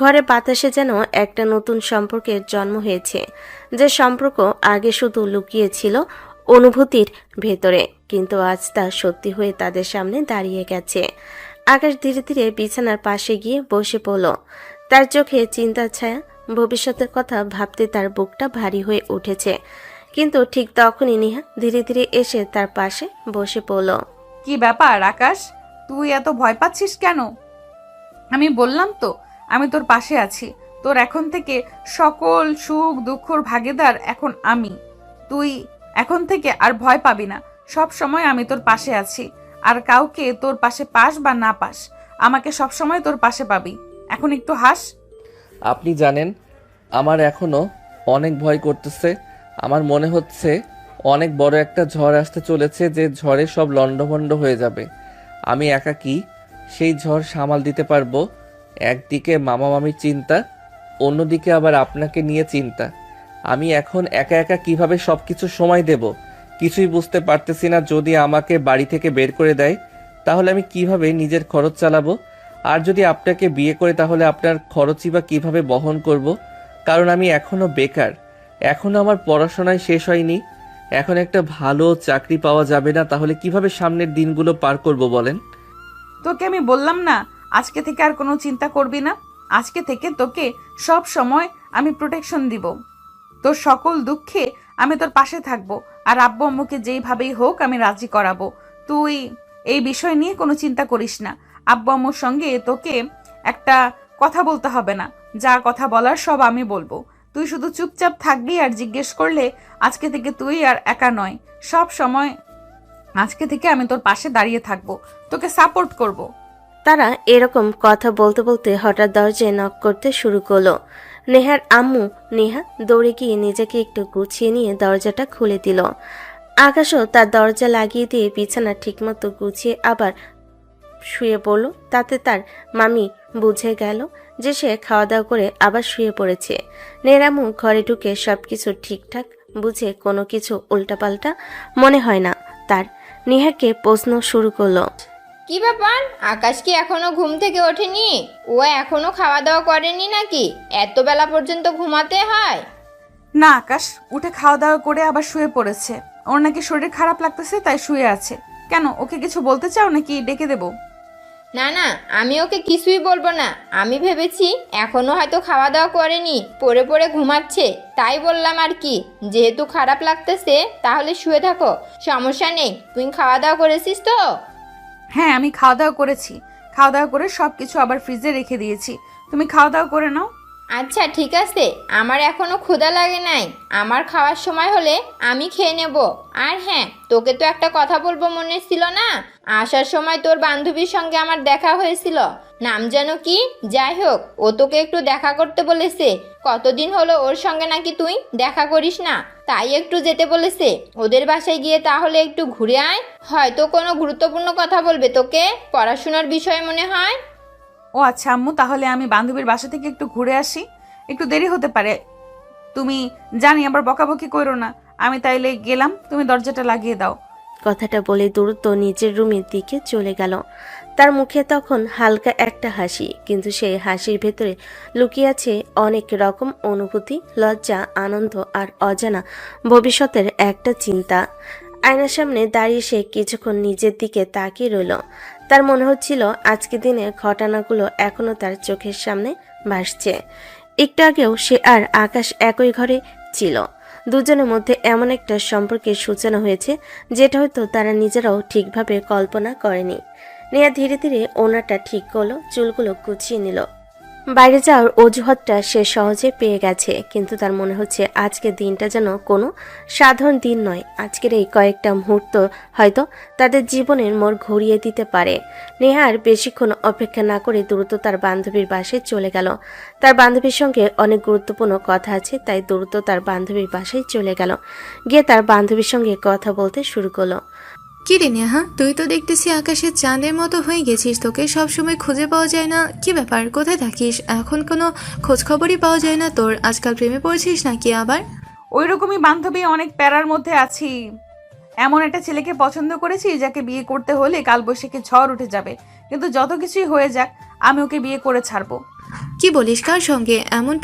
ঘরে বাতাসে যেন একটা নতুন সম্পর্কের জন্ম হয়েছে, যে সম্পর্ক আগে শুধু লুকিয়ে ছিল অনুভূতির ভেতরে, কিন্তু আজ তা সত্যি হয়ে তাদের সামনে দাঁড়িয়ে গেছে। আকাশ ধীরে ধীরে বিছানার পাশে গিয়ে বসে পড়ল। তার চোখে চিন্তার ছায়া। ভবিষ্যতের কথা ভাবতে তার বুকটা ভারী হয়ে উঠেছে। কিন্তু ঠিক তখনই নেহা ধীরে ধীরে এসে তার পাশে বসে পড়ল। কি ব্যাপার আকাশ, তুই এত ভয় পাচ্ছিস কেন? আমি বললাম তো আমি তোর পাশে আছি। তোর এখন থেকে সকল সুখ দুঃখর ভাগীদার এখন আমি। তুই এখন থেকে আর ভয় পাবি না। সব সময় আমি তোর পাশে আছি। আর কাউকে তোর পাশে পাস বা না পাস, আমাকে সব সময় তোর পাশে পাবি। এখন একটু হাস। আপনি জানেন আমার এখনো অনেক ভয় করতেছে। আমার মনে হচ্ছে অনেক বড় একটা ঝড় আসতে চলেছে, যে ঝড়ে সব লণ্ডভণ্ড হয়ে যাবে। আমি একাকী সেই ঝড় সামাল দিতে পারবো। একদিকে মামা মামির চিন্তা, অন্যদিকে আবার আপনাকে নিয়ে চিন্তা। আমি এখন একা একা কিভাবে সবকিছু সময় দেব কিছুই বুঝতে পারতেছি না। যদি আমাকে বাড়ি থেকে বের করে দেয় তাহলে আমি কিভাবে নিজের খরচ চালাবো? আর যদি আপনাকে বিয়ে করে তাহলে আপনার খরচই বা কিভাবে বহন করব? কারণ আমি এখনো বেকার, এখনো আমার পড়াশোনায় শেষ হয়নি। এখন একটা ভালো চাকরি পাওয়া যাবে না, তাহলে কিভাবে সামনের দিনগুলো পার করব বলেন? তোকে আমি বললাম না আজকে থেকে আর কোনো চিন্তা করবি না। আজকে থেকে তোকে সব সময় আমি প্রোটেকশন দিব। তোর সকল দুঃখে আমি তোর পাশে থাকবো। আর আব্বু আম্মুকে যেইভাবেই হোক আমি রাজি করাবো। তুই এই বিষয় নিয়ে কোনো চিন্তা করিস না। আব্বু আম্মুর সঙ্গে তোকে একটা কথা বলতে হবে না। যা কথা বলার সব আমি বলবো। তুই শুধু চুপচাপ থাকবি আর জিজ্ঞেস করলে আজকে থেকে তুই আর একা নয়, সব সময় আজকে থেকে আমি তোর পাশে দাঁড়িয়ে থাকবো, তোকে সাপোর্ট করব। তারা এরকম কথা বলতে বলতে হঠাৎ দরজায় নক করতে শুরু করলো। নেহার আম্মু নেহা দৌড়ে গিয়ে নিজেকে একটু গুছিয়ে নিয়ে দরজাটা খুলে দিল। আকাশও তার দরজা লাগিয়ে দিয়ে বিছানা ঠিকমতো গুছিয়ে আবার শুয়ে পড়ল। তাতে তার মামি বুঝে গেল যে সে খাওয়া দাওয়া করে আবার শুয়ে পড়েছে। নেরামু ঘরে ঢুকে সবকিছু ঠিকঠাক বুঝে কোনো কিছু উল্টাপাল্টা মনে হয় না তার। নেহাকে প্রশ্ন শুরু করলো। কি ব্যাপার, আকাশ কি এখনো ঘুম থেকে ওঠেনি? ও এখনো খাওয়া দাওয়া করেনি নাকি? এত বেলা পর্যন্ত ঘুমাতে হয়? না, আকাশ উঠে খাওয়া দাওয়া করে আবার শুয়ে পড়েছে। ওর নাকি শরীর খারাপ লাগতেছে তাই শুয়ে আছে। কেন, ওকে কিছু বলতে চাও নাকি ডেকে দেবো? না না, আমি ওকে কিছুই বলবো না। আমি ভেবেছি এখনো হয়তো খাওয়া দাওয়া করেনি, পড়ে পড়ে ঘুমাচ্ছে, তাই বললাম আর কি। যেহেতু খারাপ লাগতেছে তাহলে শুয়ে থাকো, সমস্যা নেই। তুই খাওয়া দাওয়া করেছিস তো? হ্যাঁ, আমি খাওয়া দাওয়া করেছি। খাওয়া দাওয়া করে সবকিছু আবার ফ্রিজে রেখে দিয়েছি। তুমি খাওয়া দাওয়া করে নাও। আচ্ছা ঠিক আছে, আমার এখনো ক্ষুধা লাগে নাই। আমার খাওয়ার সময় হলে আমি খেয়ে নেব। আর হ্যাঁ, তোকে তো একটা কথা বলবো মনে ছিল না? আসার সময় তোর বান্ধবীর সঙ্গে আমার দেখা হয়েছিল, নাম যেন কি? যাই হোক, ও তোকে একটু দেখা করতে বলেছে। কতদিন হলো ওর সঙ্গে নাকি তুই দেখা করিস না, তাই একটু যেতে বলেছে ওদের বাসায় গিয়ে। তাহলে একটু ঘুরে আয়, হয়তো কোনো গুরুত্বপূর্ণ কথা বলবে তোকে, পড়াশোনার বিষয় মনে হয়। ও আচ্ছা আম্মু, তাহলে আমি বান্ধবীর বাসা থেকে একটু ঘুরে আসি। একটু দেরি হতে পারে, তুমি জানি আবার বকাবকি করো না। আমি তাইলে গেলাম, তুমি দরজাটা লাগিয়ে দাও। কথাটা বলে দ্রুত নিজের রুমের দিকে চলে গেল। তার মুখে তখন হালকা একটা হাসি, কিন্তু সেই হাসির ভেতরে লুকিয়ে আছে অনেক রকম অনুভূতি, লজ্জা, আনন্দ আর অজানা ভবিষ্যতের একটা চিন্তা। আয়নার সামনে দাঁড়িয়ে সে কিছুক্ষণ নিজের দিকে তাকিয়ে রইল। তার মনে হচ্ছিল আজকে দিনের ঘটনাগুলো এখনো তার চোখের সামনে ভাসছে। একটু আগেও সে আর আকাশ একই ঘরে ছিল। দুজনের মধ্যে এমন একটা সম্পর্কের সূচনা হয়েছে যেটা হয়তো তারা নিজেরাও ঠিকভাবে কল্পনা করেনি। নেহা ধীরে ধীরে ওনাটা ঠিক করলো, চুলগুলো গুছিয়ে নিল। বাইরে যাওয়ার অজুহাতটা সে সহজে পেয়ে গেছে, কিন্তু তার মনে হচ্ছে আজকের দিনটা যেন কোনো সাধারণ দিন নয়। আজকের এই কয়েকটা মুহূর্ত হয়তো তাদের জীবনের মোড় ঘুরিয়ে দিতে পারে। নেহার বেশিক্ষণ অপেক্ষা না করে দ্রুত তার বান্ধবীর বাসায় চলে গেল। তার বান্ধবীর সঙ্গে অনেক গুরুত্বপূর্ণ কথা আছে, তাই দ্রুত তার বান্ধবীর বাসায় চলে গেল। গিয়ে তার বান্ধবীর সঙ্গে কথা বলতে শুরু করলো। কি রে নেহা, তুই তো দেখতেছি আকাশের চাঁদের মতো হয়ে গেছিস। তোকে সবসময় খুঁজে পাওয়া যায় না, কি ব্যাপার? কোথায় থাকিস? এখন কোনো খোঁজ খবরই পাওয়া যায় না তোর। আজকাল প্রেমে পড়েছিস নাকি আবার? ওই রকমই বান্ধবী, অনেক প্যারার মধ্যে আছি। এমন একটা ছেলেকে পছন্দ করেছি যাকে বিয়ে করতে হলে কালবৈশাখী ঝড় উঠে যাবে। কিন্তু যত কিছুই হয়ে যাক, আমি ওকে বিয়ে করে ছাড়বো। কি বলিস, কার সঙ্গে? এমন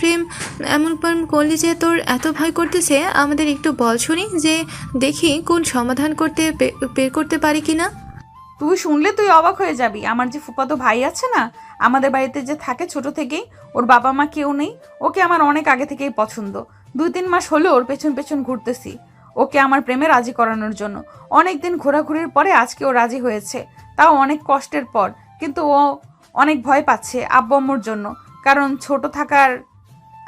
প্রেম করলি যে তোর এত ভয় করতেছে। আমাদের একটু বল শুনি, যে দেখি কোন সমাধান বের করতে পারি কিনা। তুই শুনলে তুই অবাক হয়ে যাবি। আমার যে ফুফাতো ভাই আছে না, আমাদের বাড়িতে যে থাকে ছোট থেকেই, ওর বাবা মা কেউ নেই। ওকে আমার অনেক আগে থেকেই পছন্দ। 2-3 মাস হলো ওর পেছন পেছন ঘুরতেছি ওকে আমার প্রেমে রাজি করানোর জন্য। অনেক দিন ঘোরাঘুরির পরে আজকে ও রাজি হয়েছে, তাও অনেক কষ্টের পর। কিন্তু ও অনেক ভয় পাচ্ছে আব্বু আম্মুর জন্য, কারণ ছোট থাকার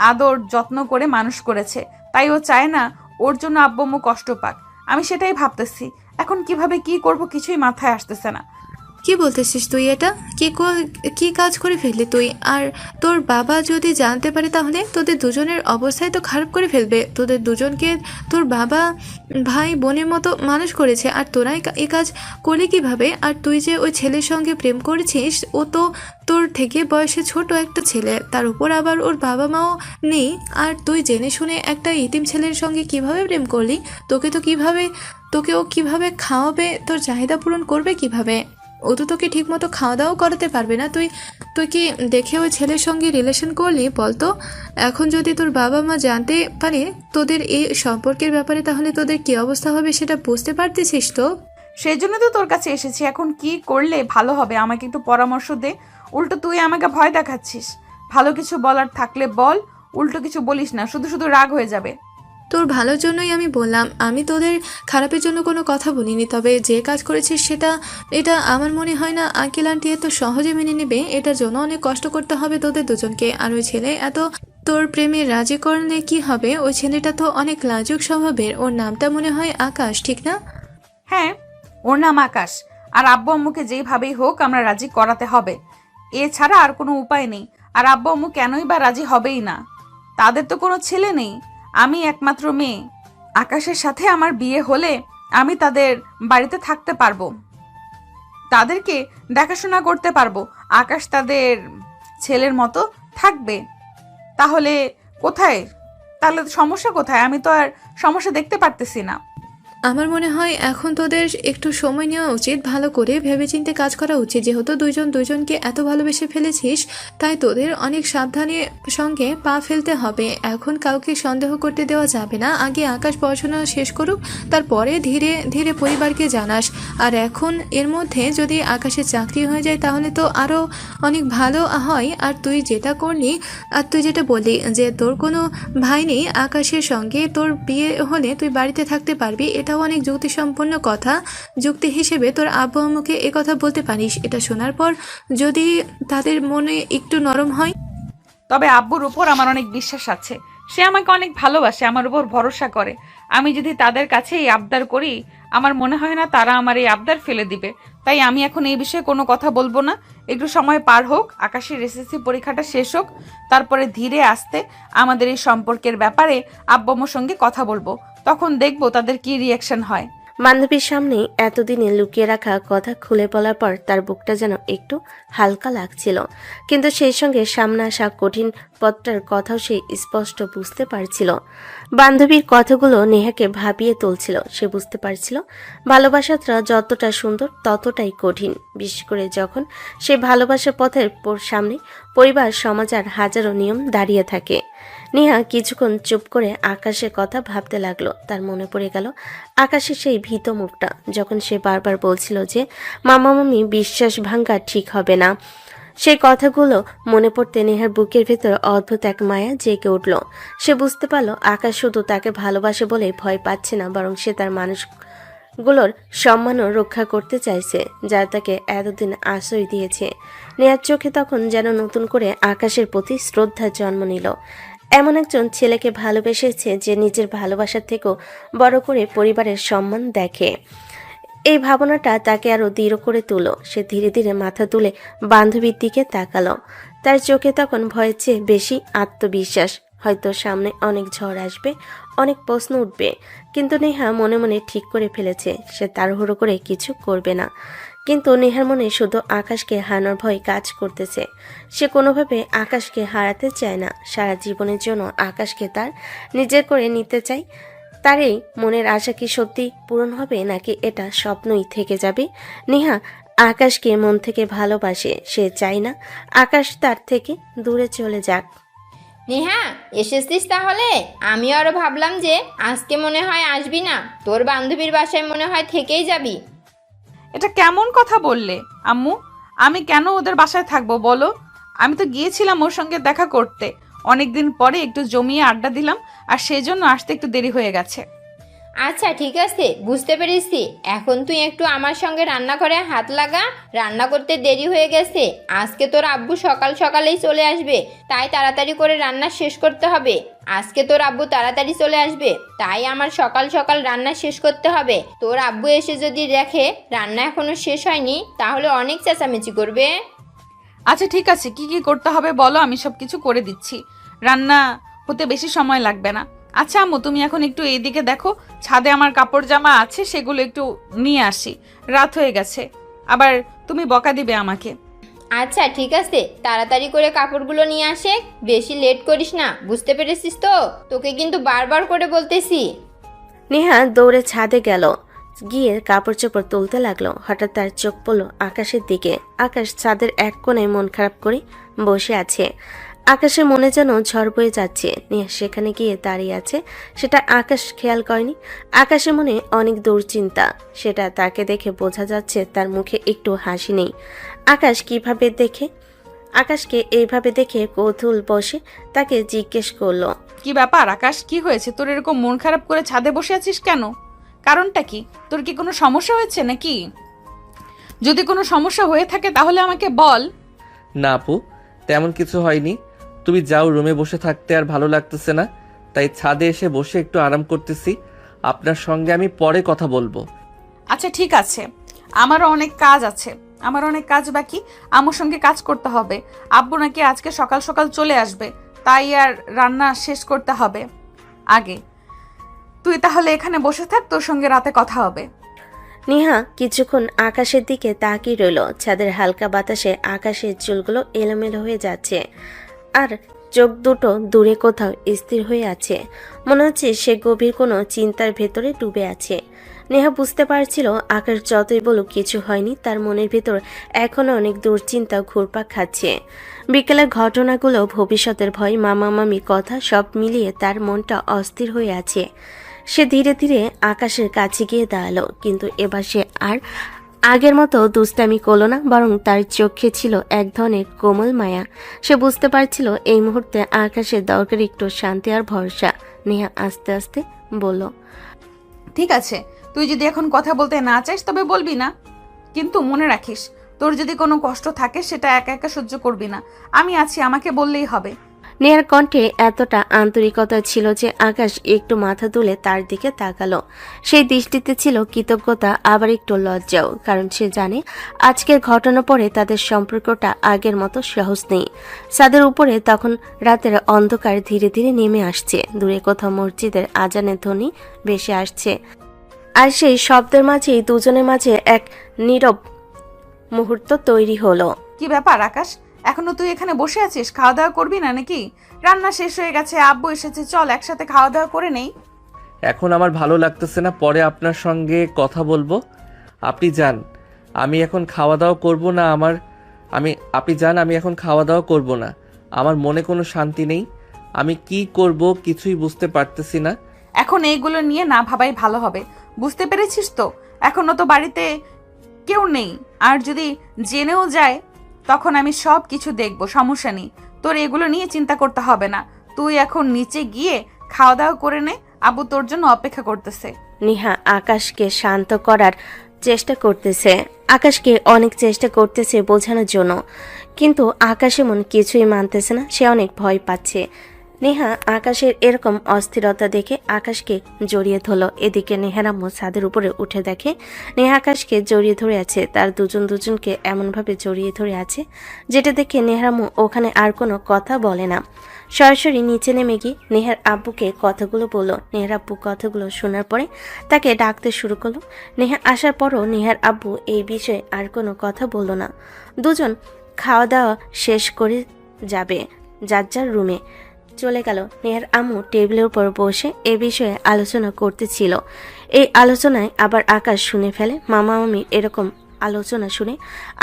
আদর যত্ন করে মানুষ করেছে, তাই ও চায় না ওর জন্য আব্বু আম্মু কষ্ট পাক। আমি সেটাই ভাবতেছি এখন কিভাবে কি করব, কিছুই মাথায় আসতেছে না। কি বলতেছিস তুই এটা? কি কাজ করে ফেললি তুই? আর তোর বাবা যদি জানতে পারে তাহলে তোদের দুজনের অবস্থায় তো খারাপ করে ফেলবে। তোদের দুজনকে তোর বাবা ভাই বোনের মতো মানুষ করেছে, আর তোরা এই কাজ করলি কিভাবে? আর তুই যে ওই ছেলের সঙ্গে প্রেম করেছিস, ও তো তোর থেকে বয়সে ছোট একটা ছেলে, তার উপর আবার ওর বাবা মাও নেই। আর তুই জেনে শুনে একটা ইতিম ছেলের সঙ্গে কিভাবে প্রেম করলি? তোকে ও কিভাবে খাওয়াবে? তোর চাহিদা পূরণ করবে কিভাবে? ও তো তোকে ঠিকমতো খাওয়া দাওয়াও করাতে পারবে না। তুই কি দেখে ওই ছেলের সঙ্গে রিলেশন করলি বলতো? এখন যদি তোর বাবা মা জানতে পারে তোদের এই সম্পর্কের ব্যাপারে, তাহলে তোদের কি অবস্থা হবে সেটা বুঝতে পারতেছিস তো? সেই জন্য তো তোর কাছে এসেছি। এখন কি করলে ভালো হবে আমাকে একটু পরামর্শ দে। উল্টো তুই আমাকে ভয় দেখাচ্ছিস। ভালো কিছু বলার থাকলে বল, উল্টো কিছু বলিস না, শুধু শুধু রাগ হয়ে যাবে। তোর ভালোর জন্যই আমি বললাম, আমি তোদের খারাপের জন্য কোনো কথা বলিনি। তবে যে কাজ করেছিস এটা আমার মনে হয় না আঙ্কেল আন্টি এত সহজে মেনে নেবে। এটার জন্য অনেক কষ্ট করতে হবে তোদের দুজনকে। আর ওই ছেলে এত তোর প্রেমে রাজি করলে কি হবে? ওই ছেলেটা তো অনেক লাজুক স্বভাবের। ওর নামটা মনে হয় আকাশ, ঠিক না? হ্যাঁ, ওর নাম আকাশ। আর আব্বু আম্মুকে যেইভাবেই হোক আমরা রাজি করাতে হবে, এছাড়া আর কোনো উপায় নেই। আর আব্বু আম্মু কেনই বা রাজি হবেই না? তাদের তো কোনো ছেলে নেই, আমি একমাত্র মেয়ে। আকাশের সাথে আমার বিয়ে হলে আমি তাদের বাড়িতে থাকতে পারবো, তাদেরকে দেখাশোনা করতে পারবো। আকাশ তাদের ছেলের মতো থাকবে। তাহলে তাহলে সমস্যা কোথায়? আমি তো আর সমস্যা দেখতে পারতেছি না। আমার মনে হয় এখন তোদের একটু সময় নেওয়া উচিত, ভালো করে ভেবেচিন্তে কাজ করা উচিত। যেহেতু দুজনকে এত ভালোবেসে ফেলেছিস, তাই তোদের অনেক সাবধানে সঙ্গে পা ফেলতে হবে। এখন কাউকে সন্দেহ করতে দেওয়া যাবে না। আগে আকাশ পড়াশোনা শেষ করুক, তারপরে ধীরে ধীরে পরিবারকে জানাস। আর এখন এর মধ্যে যদি আকাশের চাকরি হয়ে যায় তাহলে তো আরও অনেক ভালো হয়। আর তুই যেটা বললি যে তোর কোনো ভাই নেই, আকাশের সঙ্গে তোর বিয়ে হলে তুই বাড়িতে থাকতে পারবি, এটাও অনেক যুক্তিসম্পন্ন কথা। যুক্তি হিসেবে তোর আব্বু আম্মুকে কথা বলতে পারিস। এটা শোনার পর যদি তাদের মনে একটু নরম হয়। তবে আব্বুর উপর আমার অনেক বিশ্বাস আছে। সে আমাকে অনেক ভালোবাসে, আমার উপর ভরসা করে। আমি যদি তাদের কাছে এই আবদার করি, আমার মনে হয় না তারা আমার এই আবদার ফেলে দিবে। তাই আমি এখন এই বিষয়ে কোনো কথা বলবো না। একটু সময় পার হোক, আকাশের এসএসসি পরীক্ষাটা শেষ হোক, তারপরে ধীরে আস্তে আমাদের এই সম্পর্কের ব্যাপারে আব্বু আম্মুর সঙ্গে কথা বলবো। তখন দেখবো তাদের কি রিয়াকশন হয়। বান্ধবীর সামনে এতদিনে লুকিয়ে রাখা কথা খুলে বলার পর তার বুকটা যেন একটু হালকা লাগছিল, কিন্তু সেই সঙ্গে সামনে আসা কঠিন পথটার কথাও সে স্পষ্ট বুঝতে পারছিল। বান্ধবীর কথাগুলো নেহাকে ভাবিয়ে তুলছিল। সে বুঝতে পারছিল ভালোবাসাটা যতটা সুন্দর ততটাই কঠিন, বিশেষ করে যখন সে ভালোবাসার পথের সামনে পরিবার, সমাজ আর হাজারো নিয়ম দাঁড়িয়ে থাকে। নেহা কিছুক্ষণ চুপ করে আকাশের কথা ভাবতে লাগলো। তার মনে পড়ে গেল আকাশের সেই ভীত মুখটা, যখন সে বারবার বলছিল যে মামা মামি বিশ্বাস ভাঙা ঠিক হবে না। সেই কথাগুলো মনে পড়তে নেহার বুকের ভেতর অদ্ভুত এক মায়া জেগে উঠল। সে বুঝতে পারল আকাশ শুধু তাকে ভালোবাসে বলে ভয় পাচ্ছে না, বরং সে তার মানুষগুলোর সম্মানও রক্ষা করতে চাইছে, যারা তাকে এতদিন আশ্রয় দিয়েছে। নেহার চোখে তখন যেন নতুন করে আকাশের প্রতি শ্রদ্ধা জন্ম নিল। এমন একজন ছেলেকে ভালোবেসেছে যে নিজের ভালোবাসার থেকেও বড় করে পরিবারের সম্মান দেখে। এই ভাবনাটা তাকে আরো দৃঢ় করে তুলো। সে ধীরে ধীরে মাথা তুলে বান্ধবীর দিকে তাকালো। তার চোখে তখন ভয়ের চেয়ে বেশি আত্মবিশ্বাস। হয়তো সামনে অনেক ঝড় আসবে, অনেক প্রশ্ন উঠবে, কিন্তু নেহা মনে মনে ঠিক করে ফেলেছে সে তাড়াহুড়ো করে কিছু করবে না। কিন্তু নেহার মনে শুধু আকাশকে হারানোর ভয় কাজ করতেছে। সে কোনোভাবে আকাশকে হারাতে চায় না। সারা জীবনের জন্য আকাশকে তার নিজের করে নিতে চায়। তার এই মনের আশা কি সত্যি পূরণ হবে, নাকি এটা স্বপ্নই থেকে যাবে? নেহা আকাশকে মন থেকে ভালোবাসে। সে চায় না আকাশ তার থেকে দূরে চলে যাক। নেহা, এসেছিস তাহলে? আমিও আরো ভাবলাম যে আজকে মনে হয় আসবি না, তোর বান্ধবীর বাসায় মনে হয় থেকেই যাবি। এটা কেমন কথা বললে আম্মু? আমি কেন ওদের বাসায় থাকবো বলো? আমি তো গিয়েছিলাম ওর সঙ্গে দেখা করতে, অনেকদিন পরে একটু জমিয়ে আড্ডা দিলাম, আর সেই জন্য আসতে একটু দেরি হয়ে গেছে। আচ্ছা ঠিক আছে, বুঝতে পেরেছি। এখন তুই একটু আমার সঙ্গে রান্নাঘরে হাত লাগা, রান্না করতে দেরি হয়ে গেছে। আজকে তোর আব্বু সকাল সকালেই চলে আসবে, তাই তাড়াতাড়ি করে রান্না শেষ করতে হবে। আজকে তোর আব্বু তাড়াতাড়ি চলে আসবে, তাই আমার সকাল সকাল রান্না শেষ করতে হবে। তোর আব্বু এসে যদি দেখে রান্না এখনো শেষ হয়নি, তাহলে অনেক চেঁচামেচি করবে। আচ্ছা ঠিক আছে, কি কি করতে হবে বলো, আমি সব কিছু করে দিচ্ছি। রান্না হতে বেশি সময় লাগবে না। আচ্ছা আম্মু, তুমি এখন একটু এইদিকে দেখো, ছাদে আমার কাপড় জামা আছে, সেগুলো একটু নিয়ে আসি, রাত হয়ে গেছে। আবার তুমি বকা দিবে আমাকে। আচ্ছা ঠিক আছে, তাড়াতাড়ি করে কাপড়গুলো নিয়ে আসে, বেশি লেট করিস না, বুঝতে পেরেছিস তো? তোকে কিন্তু বারবার করে বলতেছি। নেহা দৌড়ে ছাদে গেল, গিয়ে কাপড় চোপড় তুলতে লাগলো। হঠাৎ তার চোখ পড়লো আকাশের দিকে। আকাশ ছাদের এক কোণায় মন খারাপ করে বসে আছে। আকাশের মনে যেন ঝড় বয়ে যাচ্ছে। নেহা সেখানে গিয়ে দাঁড়িয়ে আছে, সেটা আকাশ খেয়াল করেনি। আকাশের মনে অনেক দুশ্চিন্তা, সেটা তাকে দেখে বোঝা যাচ্ছে। তার মুখে একটু হাসি নেই। আকাশকে এইভাবে দেখে কৌতূহল বসে তাকে জিজ্ঞেস করলো, কি ব্যাপার আকাশ, কি হয়েছে তোর? এরকম মন খারাপ করে ছাদে বসে আছিস কেন? কারণটা কি? তোর কি কোনো সমস্যা হয়েছে নাকি? যদি কোনো সমস্যা হয়ে থাকে তাহলে আমাকে বল। না আপু, তেমন কিছু হয়নি। তুমি যাও, রুমে বসে থাকতে আর ভালো লাগতেছে না, তাই ছাদে এসে বসে একটু আরাম করতেছি। আপনার সঙ্গে আমি পরে কথা বলবো। আচ্ছা ঠিক আছে, আমারও অনেক কাজ আছে, আমার অনেক কাজ বাকি। আম্মুর সঙ্গে কাজ করতে হবে। আব্বু নাকি আজকে সকাল সকাল চলে আসবে, তাই আর রান্না শেষ করতে হবে আগে। তুই তাহলে এখানে বসে থাক, তোর সঙ্গে রাতে কথা হবে। নেহা কিছুক্ষণ আকাশের দিকে তাকিয়ে রইল। ছাদের হালকা বাতাসে আকাশের চুলগুলো এলোমেলো হয়ে যাচ্ছে, আর চোখ দুটো দূরে কোথাও স্থির হয়ে আছে। মনে হচ্ছে সে গভীর কোনো চিন্তার ভেতরে ডুবে আছে। নেহা বুঝতে পারছিল আকাশ যতই বলুক কিছু হয়নি, তার মনের ভেতর এখনো অনেক দুশ্চিন্তা ঘুরপাক খাচ্ছে। বিকেলের ঘটনাগুলো, ভবিষ্যতের ভয়, মামা মামি কথা সব মিলিয়ে তার মনটা অস্থির হয়ে আছে। সে ধীরে ধীরে আকাশের কাছে গিয়ে দাঁড়ালো, কিন্তু এবার সে আর আগের মতো দুষ্টামি করলো না, বরং তার চোখে ছিল এক ধরনের কোমল মায়া। সে বুঝতে পারছিল এই মুহূর্তে আকাশের দরকার একটু শান্তি আর ভরসা। নেহা আস্তে আস্তে বলল, ঠিক আছে, তুই যদি এখন কথা বলতে না চাইস তবে বলবি না, কিন্তু মনে রাখিস তোর যদি কোনো কষ্ট থাকে সেটা একা একা সহ্য করবি না। আমি আছি, আমাকে বললেই হবে। নেহার কণ্ঠে এতটা আন্তরিকতা ছিল যে আকাশ একটু মাথা তুলে তার দিকে তাকালো। সেই দৃষ্টিতে ছিল কৃতজ্ঞতা, আবার একটু লজ্জাও, কারণ সে জানে আজকের ঘটনা পরে তাদের সম্পর্কটা আগের মতো সহজ নেই। ছাদের উপরে তখন রাতের অন্ধকার ধীরে ধীরে নেমে আসছে। দূরে কোথাও মসজিদের আজানের ধ্বনি ভেসে আসছে, আর সেই শব্দের মাঝেই দুজনের মাঝে এক নীরব মুহূর্ত তৈরি হলো। কি ব্যাপার আকাশ, এখনো তুই এখানে বসে আছিস? খাওয়া দাওয়া করবি না নাকি? রান্না শেষ হয়ে গেছে, আব্বু এসেছে, চল একসাথে খাওয়া দাওয়া করে নেই। এখন আমার ভালো লাগতেছে না, পরে আপনার সঙ্গে কথা বলবো। আপনি যান, আমি এখন খাওয়া দাওয়া করবো না। আপনি যান, আমি এখন খাওয়া দাওয়া করবো না। আমার মনে কোনো শান্তি নেই, আমি কি করব কিছুই বুঝতে পারতেছি না। এখন এইগুলো নিয়ে না ভাবাই ভালো হবে, বুঝতে পেরেছিস তো? এখনো তো বাড়িতে কেউ নেই, আর যদি জেনেও যায় তখন আমি সব কিছু দেখব, সমস্যা নেই। তোর এগুলো নিয়ে চিন্তা করতে হবে না। তুই এখন নিচে গিয়ে খাওয়া দাওয়া করে নে, আব্বু তোর জন্য অপেক্ষা করতেছে। নেহা আকাশকে শান্ত করার চেষ্টা করতেছে, আকাশকে অনেক চেষ্টা করতেছে বোঝানোর জন্য, কিন্তু আকাশ এমন কিছুই মানতেছে না। সে অনেক ভয় পাচ্ছে। নেহা আকাশের এরকম অস্থিরতা দেখে আকাশকে জড়িয়ে ধরল। এদিকে নেহার আম্মু ছাদের উপরে উঠে দেখে নেহা আকাশকে জড়িয়ে ধরে আছে। তার দুজনকে এমনভাবে জড়িয়ে ধরে আছে যেটা দেখে নেহার আম্মু ওখানে আর কোনো কথা বলে না, সরাসরি নিচে নেমে গিয়ে নেহার আব্বুকে কথাগুলো বলল। নেহার আব্বু কথাগুলো শোনার পরে তাকে ডাকতে শুরু করলো। নেহা আসার পরও নেহার আব্বু এই বিষয়ে আর কোনো কথা বলল না। দুজন খাওয়া দাওয়া শেষ করে যাবে, যার যার রুমে চলে গেল। নেহার আম্মু টেবিলের উপর বসে এ বিষয়ে আলোচনা করতেছিল। এই আলোচনায় আবার আকাশ শুনে ফেলে। মামা মামি এরকম আলোচনা শুনে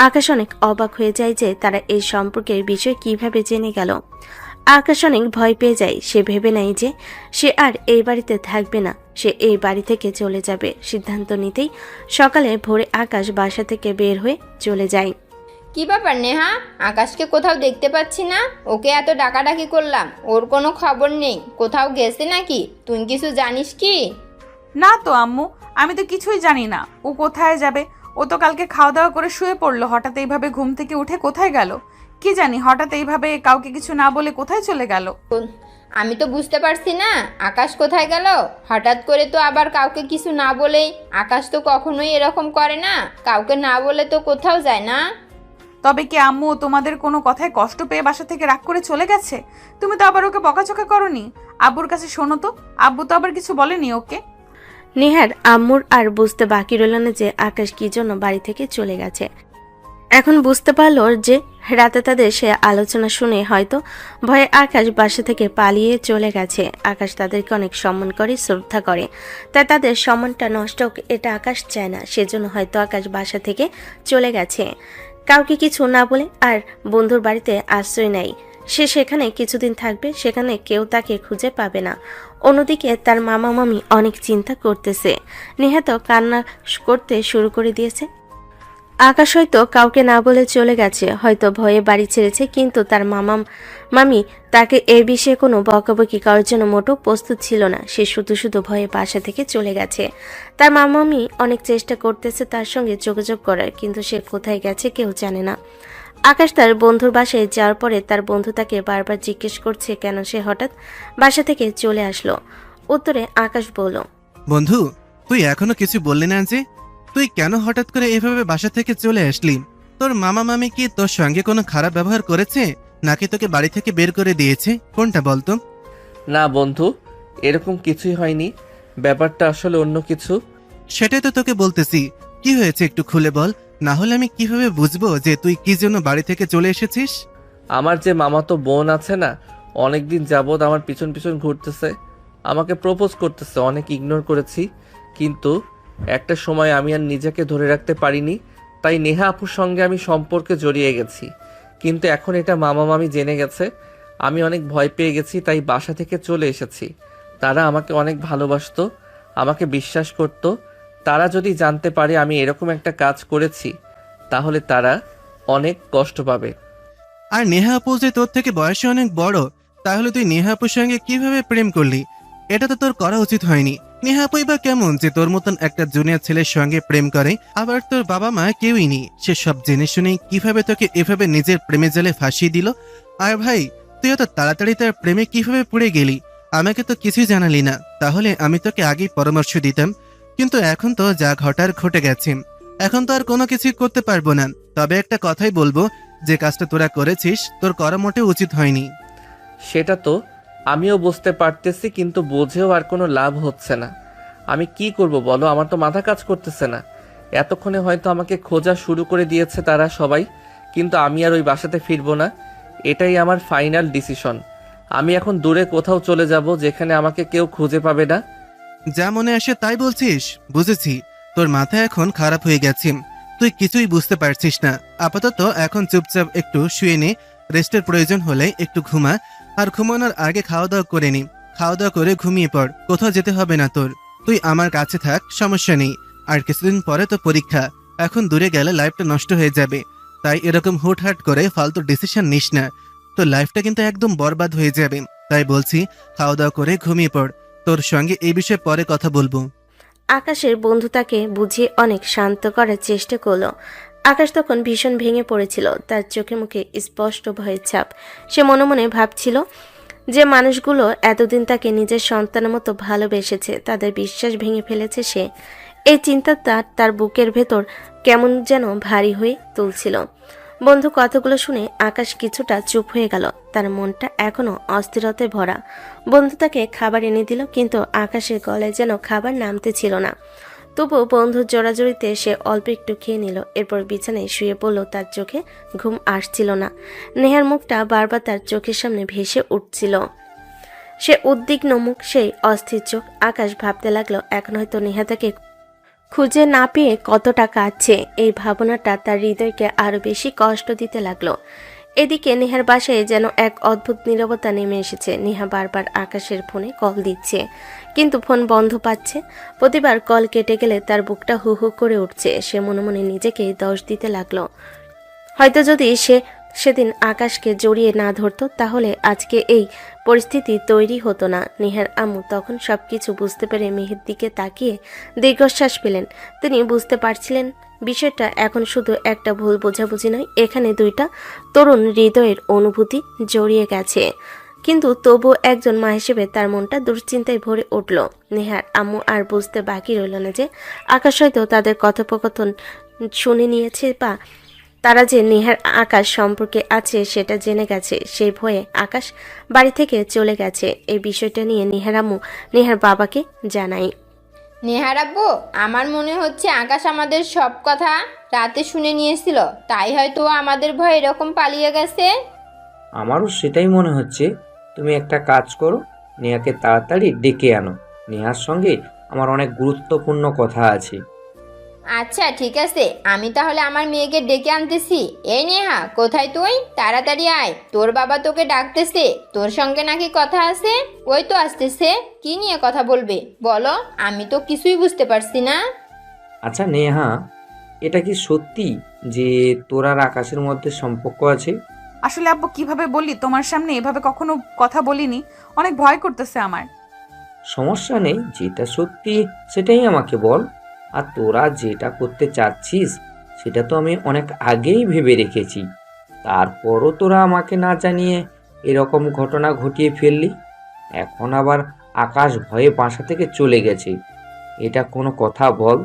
আকাশ অনেক অবাক হয়ে যায় যে তারা এই সম্পর্কের বিষয় কিভাবে জেনে গেল। আকাশ অনেক ভয় পেয়ে যায়। সে ভেবে নেয় যে সে আর এই বাড়িতে থাকবে না, সে এই বাড়ি থেকে চলে যাবে। সিদ্ধান্ত নিতেই সকালে ভোরে আকাশ বাসা থেকে বের হয়ে চলে যায়। কি ব্যাপার নেহা, আকাশকে কোথাও দেখতে পাচ্ছি না। ওকে এত ডাকাডাকি করলাম, ওর কোনো খবর নেই। কোথাও গেছে নাকি? তুই কিছু জানিস কি? না তো আম্মু, আমি তো কিছুই জানি না ও কোথায় যাবে। ও তো কালকে খাওয়া দাওয়া করে শুয়ে পড়লো, হঠাৎ এইভাবে ঘুম থেকে উঠে কোথায় গেল কি জানি, হঠাৎ এইভাবে কাউকে কিছু না বলে কোথায় চলে গেল। আমি তো বুঝতে পারছি না আকাশ কোথায় গেল। হঠাৎ করে তো আবার কাউকে কিছু না বলেই, আকাশ তো কখনোই এরকম করে না, কাউকে না বলে তো কোথাও যায় না। তবে কি আম্মু তোমাদের কোনো কথায় কষ্ট পেয়ে বাসা থেকে রাগ করে চলে গেছে? তুমি তো আবার ওকে বকাচকা করনি? আব্বুর কাছে শোনো তো, আব্বু তো আবার কিছু বলেনি ওকে? নেহার আম্মুর আর বুঝতে বাকি রইল না যে আকাশ কি জন্য বাড়ি থেকে চলে গেছে। এখন বুঝতে পারল যে রাতে তাদের সে আলোচনা শুনে হয়তো ভয়ে আকাশ বাসা থেকে পালিয়ে চলে গেছে। আকাশ তাদেরকে অনেক সম্মান করে, শ্রদ্ধা করে, তাই তাদের সম্মানটা নষ্ট হোক এটা আকাশ চায় না। সেজন্য হয়তো আকাশ বাসা থেকে চলে গেছে কাউকে কিছু না বলে, আর বন্ধুর বাড়িতে আশ্রয় নেয়। সে সেখানে কিছুদিন থাকবে, সেখানে কেউ তাকে খুঁজে পাবে না। অন্যদিকে তার মামা মামি অনেক চিন্তা করতেছে। নেহা তো কান্না করতে শুরু করে দিয়েছে। আকাশ হয়তো কাউকে না বলে চলে গেছে, হয়তো ভয়ে বাড়ি ছেড়েছে, কিন্তু তার মামা মামি তাকে এই বিষয়ে কোনো বকাবকি করার জন্য মোটেও প্রস্তুত ছিল না। সে শুধু শুধু ভয়ে বাসা থেকে চলে গেছে। তার মামা মামি অনেক চেষ্টা করতেছে তার সঙ্গে যোগাযোগ করার, কিন্তু সে কোথায় গেছে কেউ জানে না। আকাশ তার বন্ধুর বাসায় যাওয়ার পরে তার বন্ধু তাকে বারবার জিজ্ঞেস করছে কেন সে হঠাৎ বাসা থেকে চলে আসলো। উত্তরে আকাশ বলল, বন্ধু, তুই এখনো কিছু বললি না যে তুই কেন হঠাৎ করে এভাবে বাসা থেকে চলে আসলি? তোর মামা মামি কি তোর সঙ্গে কোনো খারাপ ব্যবহার করেছে, নাকি তোকে বাড়ি থেকে বের করে দিয়েছে? কোনটা বলতো? না বন্ধু, এরকম কিছুই হয়নি, ব্যাপারটা আসলে অন্য কিছু। সেটাই তো তোকে বলতেছি, কি হয়েছে একটু খুলে বল, না হলে আমি কিভাবে বুঝবো যে তুই কি জন্য বাড়ি থেকে চলে এসেছিস? আমার যে মামাতো বোন আছে না, অনেকদিন যাবৎ আমার পিছন পিছন ঘুরতেছে, আমাকে প্রপোজ করতেছে। অনেক ইগনোর করেছি, কিন্তু একটা সময় আমি আর নিজেকে ধরে রাখতে পারিনি, তাই নেহা আপুর সঙ্গে আমি সম্পর্কে জড়িয়ে গেছি। কিন্তু এখন এটা মামা মামি জেনে গেছে, আমি অনেক ভয় পেয়ে গেছি, তাই বাসা থেকে চলে এসেছি। তারা আমাকে অনেক ভালোবাসতো, আমাকে বিশ্বাস করত। তারা যদি জানতে পারে আমি এরকম একটা কাজ করেছি, তাহলে তারা অনেক কষ্ট পাবে। আর নেহা আপু যে তোর থেকে বয়সে অনেক বড়, তাহলে তুই নেহা আপুর সঙ্গে কিভাবে প্রেম করলি? এটা তো তোর করা উচিত হয়নি। নেহা আপুই বা কেমন যে তোর মতন একটা জুনিয়র ছেলের সঙ্গে প্রেম করে? আবার তোর বাবা মা কেউই নেই, সে সব জেনে শুনেই কিভাবে তোকে এভাবে নিজের প্রেমে জালে ফাঁসিয়ে দিল? আর ভাই, তুই এত তাড়াতাড়ি তার প্রেমে কিভাবে পড়ে গেলি? আমাকে তো কিছুই জানালি না, তাহলে আমি তোকে আগেই পরামর্শ দিতাম। কিন্তু এখন তো যা ঘটার ঘটে গেছে, এখন তো আর কোনো কিছুই করতে পারবো না। তবে একটা কথাই বলবো, যে কাজটা তোরা করেছিস তোর করা মোটেও উচিত হয়নি। সেটা তো আমিও বুঝতে পারতেছি, কিন্তু বুঝেও আর কোনো লাভ হচ্ছে না। আমি কি করব বলো, আমার তো মাথা কাজ করতেছে না। এতক্ষণে হয়তো আমাকে খোঁজা শুরু করে দিয়েছে তারা সবাই, কিন্তু আমি আর ওই বাসাতে ফিরবো না। এটাই আমার ফাইনাল ডিসিশন। আমি এখন দূরে কোথাও চলে যাব, যেখানে আমাকে কেউ খুঁজে পাবে না। যা মনে আসে তাই বলছিস, বুঝেছি। তোর মাথা এখন খারাপ হয়ে গেছে, তুই কিছুই বুঝতে পারছিস না। আপাতত এখন চুপচাপ একটু শুয়ে নে, রেস্টের প্রয়োজন হলে একটু ঘুমা, আর ঘুমানোর আগে খাওয়া দাওয়া করে নি। খাওয়া দাওয়া করে ঘুমিয়ে পড়, কোথাও যেতে হবে না তোর। তুই আমার কাছে থাক, সমস্যা নেই। আর কিছুদিন পরে তো পরীক্ষা, এখন দূরে গেলে লাইফটা নষ্ট হয়ে যাবে। তাই এরকম হুটহাট করে ফালতু ডিসিশন নিস না, তোর লাইফটা কিন্তু একদম বরবাদ হয়ে যাবে। তাই বলছি, খাওয়া দাওয়া করে ঘুমিয়ে পড়। তোর সঙ্গে এই বিষয়ে পরে কথা বলবো। আকাশের বন্ধু তাকে বুঝিয়ে অনেক শান্ত করার চেষ্টা করলো। আকাশ তখন ভীষণ ভেঙে পড়েছিল, তার চোখে মুখে স্পষ্ট ভয়ের ছাপ। সে মনে মনে ভাবছিল যে মানুষগুলো এতদিন তাকে নিজের সন্তানের মতো ভালোবেসেছে, তাদের বিশ্বাস ভেঙে ফেলেছে সে। এই চিন্তাটা তার বুকের ভেতর কেমন যেন ভারী হয়ে তুলছিল। বন্ধু কথাগুলো শুনে আকাশ কিছুটা চুপ হয়ে গেল, তার মনটা এখনো অস্থিরতায় ভরা। বন্ধু তাকে খাবার এনে দিল, কিন্তু আকাশের গলায় যেন খাবার নামতে ছিল না। তবুও বন্ধুর জোড়াজড়িতে সে অল্প একটু খেয়ে নিল, এরপর বিছানায় শুয়ে পড়ল। তার চোখে ঘুম আসছিল না, নেহার মুখটা বারবার তার চোখের সামনে ভেসে উঠছিল। সে উদ্বিগ্ন মুখ, সেই অস্থির চোখ। আকাশ ভাবতে লাগলো এখন হয়তো নেহা তাকে খুঁজে না পেয়ে কতটা কাঁদছে। এই ভাবনাটা তার হৃদয়কে আরো বেশি কষ্ট দিতে লাগলো। এদিকে নেহার বাসায় যেন এক অদ্ভুত নীরবতা নেমে এসেছে। নেহা বারবার আকাশের ফোনে কল দিচ্ছে, কিন্তু ফোন বন্ধ পাচ্ছে। প্রতিবার কল কেটে গেলে তার বুকটা হু হু করে উঠছে। সে মনে মনে নিজেকে দোষ দিতে লাগলো, হয়তো যদি সে সেদিন আকাশকে জড়িয়ে না ধরতো তাহলে আজকে এই পরিস্থিতি তৈরি হতো না। নেহার আম্মু তখন সবকিছু বুঝতে পেরে মেহের দিকে তাকিয়ে দীর্ঘশ্বাস পেলেন। তিনি বুঝতে পারছিলেন বিষয়টা এখন শুধু একটা ভুল বোঝাবুঝি নয়, এখানে দুইটা তরুণ হৃদয়ের অনুভূতি জড়িয়ে গেছে। কিন্তু তবু একজন মা হিসেবে তার মনটা দুশ্চিন্তায় ভরে উঠল। নেহার আম্মু আর বুঝতে বাকি রইল না যে আকাশ হয়তো তাদের কথোপকথন শুনে নিয়েছে বা তারা যে নেহার আকাশ সম্পর্কে আছে সেটা জেনে গেছে। সেই ভয়ে আকাশ বাড়ি থেকে চলে গেছে। এই বিষয়টা নিয়ে নেহার আম্মু নেহার বাবাকে জানায়। নেহার আব্বু, আমার মনে হচ্ছে আকাশ আমাদের সব কথা রাতে শুনে নিয়েছিল, তাই হয়তো ও আমাদের ভয় এরকম পালিয়ে গেছে। আমারও সেটাই মনে হচ্ছে। তুমি একটা কাজ করো, নেহাকে তাড়াতাড়ি ডেকে আনো। নেহার সঙ্গে আমার অনেক গুরুত্বপূর্ণ কথা আছে। আচ্ছা ঠিক আছে, আমি তাহলে আমার মেয়েকে ডেকে আনতেছি। এই নেহা, কোথায় তুই? তাড়াতাড়ি আয়, তোর বাবা তোকে ডাকতেছে। তোর সঙ্গে নাকি কথা আছে? ওই তো আসতেছে। কি নিয়ে কথা বলবে বলো, আমি তো কিছুই বুঝতে পারছি না। আচ্ছা নেহা, এটা কি সত্যি যে তোর আর আকাশের মধ্যে সম্পর্ক আছে? আসলে আব্বু কিভাবে বলি, তোমার সামনে এভাবে কখনো কথা বলিনি, অনেক ভয় করতেছে আমার। সমস্যা নেই, যেটা সত্যি সেটাই আমাকে বল। আর তোরা যেটা করতে চাচ্ছিস সেটা তো আমি অনেক আগেই ভেবে রেখেছি। তারপরও তোরা আমাকে না জানিয়ে এরকম ঘটনা ঘটিয়ে ফেললি। এখন আবার আকাশ ভয়ে বাসা থেকে চলে গেছে, এটা কোনো কথা বল?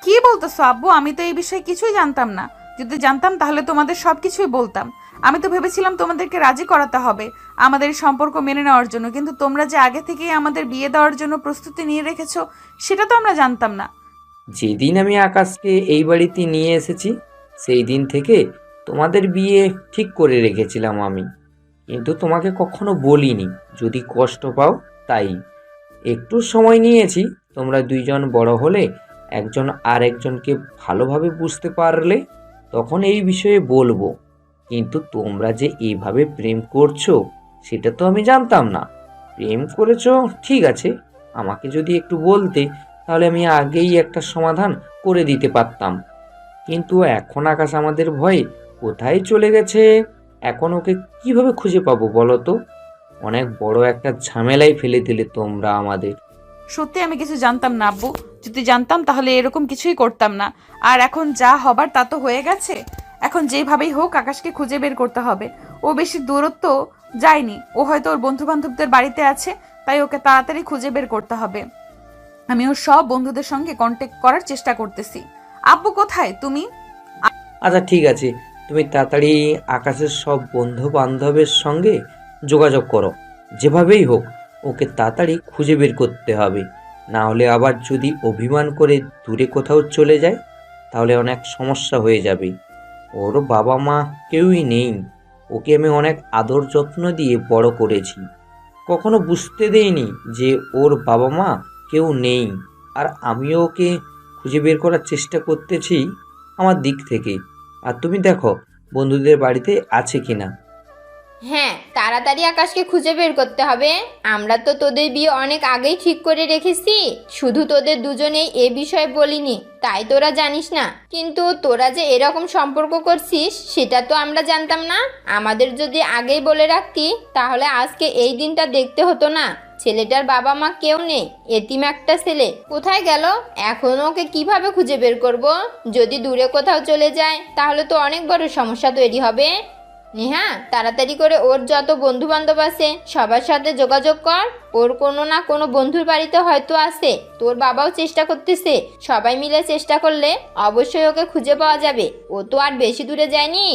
কি বলতেছো আব্বু? আমি তো এই বিষয়ে কিছুই জানতাম না। যদি জানতাম তাহলে তোমাদের সবকিছুই বলতাম। আমি তো ভেবেছিলাম তোমাদেরকে রাজি করাতে হবে আমাদের এই সম্পর্ক মেনে নেওয়ার জন্য, কিন্তু তোমরা যে আগে থেকেই আমাদের বিয়ে দেওয়ার জন্য প্রস্তুতি নিয়ে রেখেছো সেটা তো আমরা জানতাম না। যেদিন আমি আকাশকে এই বাড়িতে নিয়ে এসেছি সেই দিন থেকে তোমাদের বিয়ে ঠিক করে রেখেছিলাম আমি, কিন্তু তোমাকে কখনো বলিনি। যদি কষ্ট পাও তাই একটু সময় নিয়েছি। তোমরা দুইজন বড় হলে, একজন আর একজনকে ভালোভাবে বুঝতে পারলে তখন এই বিষয়ে বলবো। কিন্তু তোমরা যে এইভাবে প্রেম করছো সেটা তো আমি জানতাম না। প্রেম করেছো ঠিক আছে, আমাকে যদি একটু বলতে তাহলে আমি আগেই একটা সমাধান করে দিতে পারতাম। কিন্তু এখন আকাশ আমাদের ভয়ে কোথায় চলে গেছে, এখন ওকে কিভাবে খুঁজে পাবো বলো তো? অনেক বড় একটা ঝামেলায় ফেলে দিলে তোমরা আমাদের। সত্যি আমি কিছু জানতাম না আব্বু। যদি জানতাম তাহলে এরকম কিছুই করতাম না। আর এখন যা হবার তা তো হয়ে গেছে। এখন যেভাবেই হোক আকাশকে খুঁজে বের করতে হবে। ও বেশি দূরত্ব যায়নি, ও হয়তো ওর বন্ধু বান্ধবদের বাড়িতে আছে, তাই ওকে তাড়াতাড়ি খুঁজে বের করতে হবে। আমি ওর সব বন্ধুদের সঙ্গে কন্ট্যাক্ট করার চেষ্টা করতেছি। আব্বু কোথায় তুমি? আচ্ছা ঠিক আছে, তুমি তাড়াতাড়ি আকাশের সব বন্ধু বান্ধবের সঙ্গে যোগাযোগ করো। যেভাবেই হোক ওকে তাড়াতাড়ি খুঁজে বের করতে হবে, না হলে আবার যদি অভিমান করে দূরে কোথাও চলে যায় তাহলে অনেক সমস্যা হয়ে যাবে। ওর বাবা মা কেউই নেই, ওকে আমি অনেক আদর যত্ন দিয়ে বড় করেছি। কখনো বুঝতে দেইনি যে ওর বাবা মা কেউ নেই। আর আমিও ওকে খুঁজে বের করার চেষ্টা করতেছি আমার দিক থেকে। আর তুমি দেখো বন্ধুদের বাড়িতে আছে কিনা। হ্যাঁ, তাড়াতাড়ি আকাশকে খুঁজে বের করতে হবে। আমরা তো তোদের বিয়ে অনেক আগেই ঠিক করে রেখেছি, শুধু তোদের দুজনেই এ বিষয়ে বলিনি, তাই তোরা জানিস না। কিন্তু তোরা যে এরকম সম্পর্ক করছিস সেটা তো আমরা জানতাম না। আমাদের যদি আগেই বলে রাখতি তাহলে আজকে এই দিনটা দেখতে হতো না। ছেলেটার বাবা মা কেউ নেই, এতিম একটা ছেলে। কোথায় গেল এখন? ওকে কিভাবে খুঁজে বের করব? যদি দূরে কোথাও চলে যায় তাহলে তো অনেক বড় সমস্যা তৈরি হবে। নেহা, তাড়াতাড়ি করে ওর যত বন্ধু বান্ধব আছে সবার সাথে যোগাযোগ কর। ওর কোনো না কোনো বন্ধুর বাড়িতে হয়তো আছে, তোর বাবাও চেষ্টা করতেছে। সবাই মিলে চেষ্টা করলে অবশ্যই ওকে খুঁজে পাওয়া যাবে। ও তো আর বেশি দূরে যায়নি।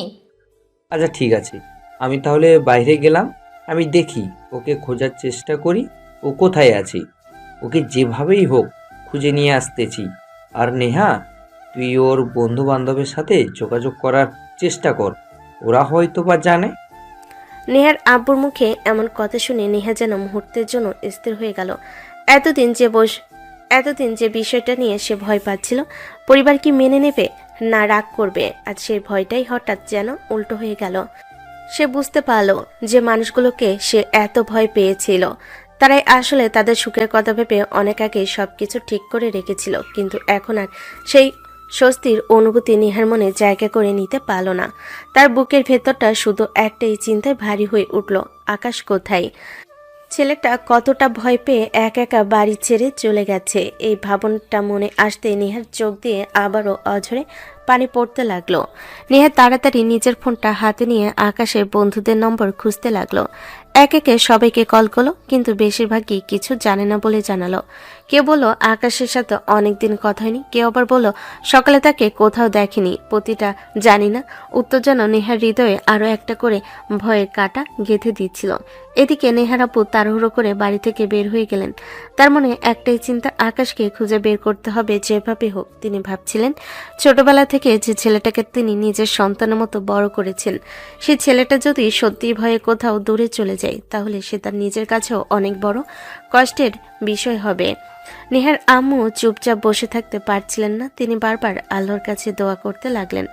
আচ্ছা ঠিক আছে, আমি তাহলে বাইরে গেলাম। আমি দেখি, ওকে খোঁজার চেষ্টা করি ও কোথায় আছে। ওকে যেভাবেই হোক খুঁজে নিয়ে আসতেছি। আর নেহা, তুই ওর বন্ধু বান্ধবের সাথে যোগাযোগ করার চেষ্টা কর, ওরা হয়তো বা জানে। নেহার আব্বুর মুখে এমন কথা শুনে নেহা যেন মুহূর্তের জন্য স্থির হয়ে গেল। এতদিন যে বিষয়টা নিয়ে সে ভয় পাচ্ছিল, পরিবার কি মেনে নেবে না রাগ করবে, আজ সেই ভয়টাই হঠাৎ যেন উল্টো হয়ে গেল। সে বুঝতে পারল যে মানুষগুলোকে সে এত ভয় পেয়েছিল তারাই আসলে তাদের সুখের কথা ভেবে অনেক আগে সবকিছু ঠিক করে রেখেছিল, কিন্তু এখন আর সেই স্বস্তির অনুভূতি নেহার মনে জায়গা করে নিতে পারল না। তার বুকের ভেতরটা শুধু একটাই চিন্তায় ভারী হয়ে উঠল, আকাশ কোথায়? ছেলেটা কতটা ভয় পেয়ে একা একা বাড়ি ছেড়ে চলে গেছে, এই ভাবনাটা মনে আসতে নেহার চোখ দিয়ে আবারও অঝরে পানি পড়তে লাগলো। নেহা তাড়াতাড়ি নিজের ফোনটা হাতে নিয়ে আকাশের বন্ধুদের নম্বর খুঁজতে লাগলো। এক একে সবাইকে কল করলো, কিন্তু বেশিরভাগই কিছু জানে না বলে জানালো। কেউ বলল আকাশের সাথে অনেকদিন কথা হয়নি, কেউ আবার বলল সকালে তাকে কোথাও দেখেনি। প্রতিটা জানি না উত্তর যেন নেহার হৃদয়ে আরো একটা করে ভয়ের কাঁটা গেঁথে দিচ্ছিল। এদিকে নেহার আপু তাড়াহুড়ো করে বাড়ি থেকে বের হয়ে গেলেন। তার মনে একটাই চিন্তা, আকাশকে খুঁজে বের করতে হবে যেভাবে হোক। তিনি ভাবছিলেন ছোটবেলা থেকে যে ছেলেটাকে তিনি নিজের সন্তানের মতো বড় করেছেন, সেই ছেলেটা যদি সত্যি ভয়ে কোথাও দূরে চলে যায় তাহলে সে তার নিজের কাছেও অনেক বড় কষ্টের বিষয় হবে। নেহার আম্মু চুপচাপ বসে থাকতে পারছিলেন না। তিনি বারবার আল্লাহর কাছে দোয়া করতে লাগলেন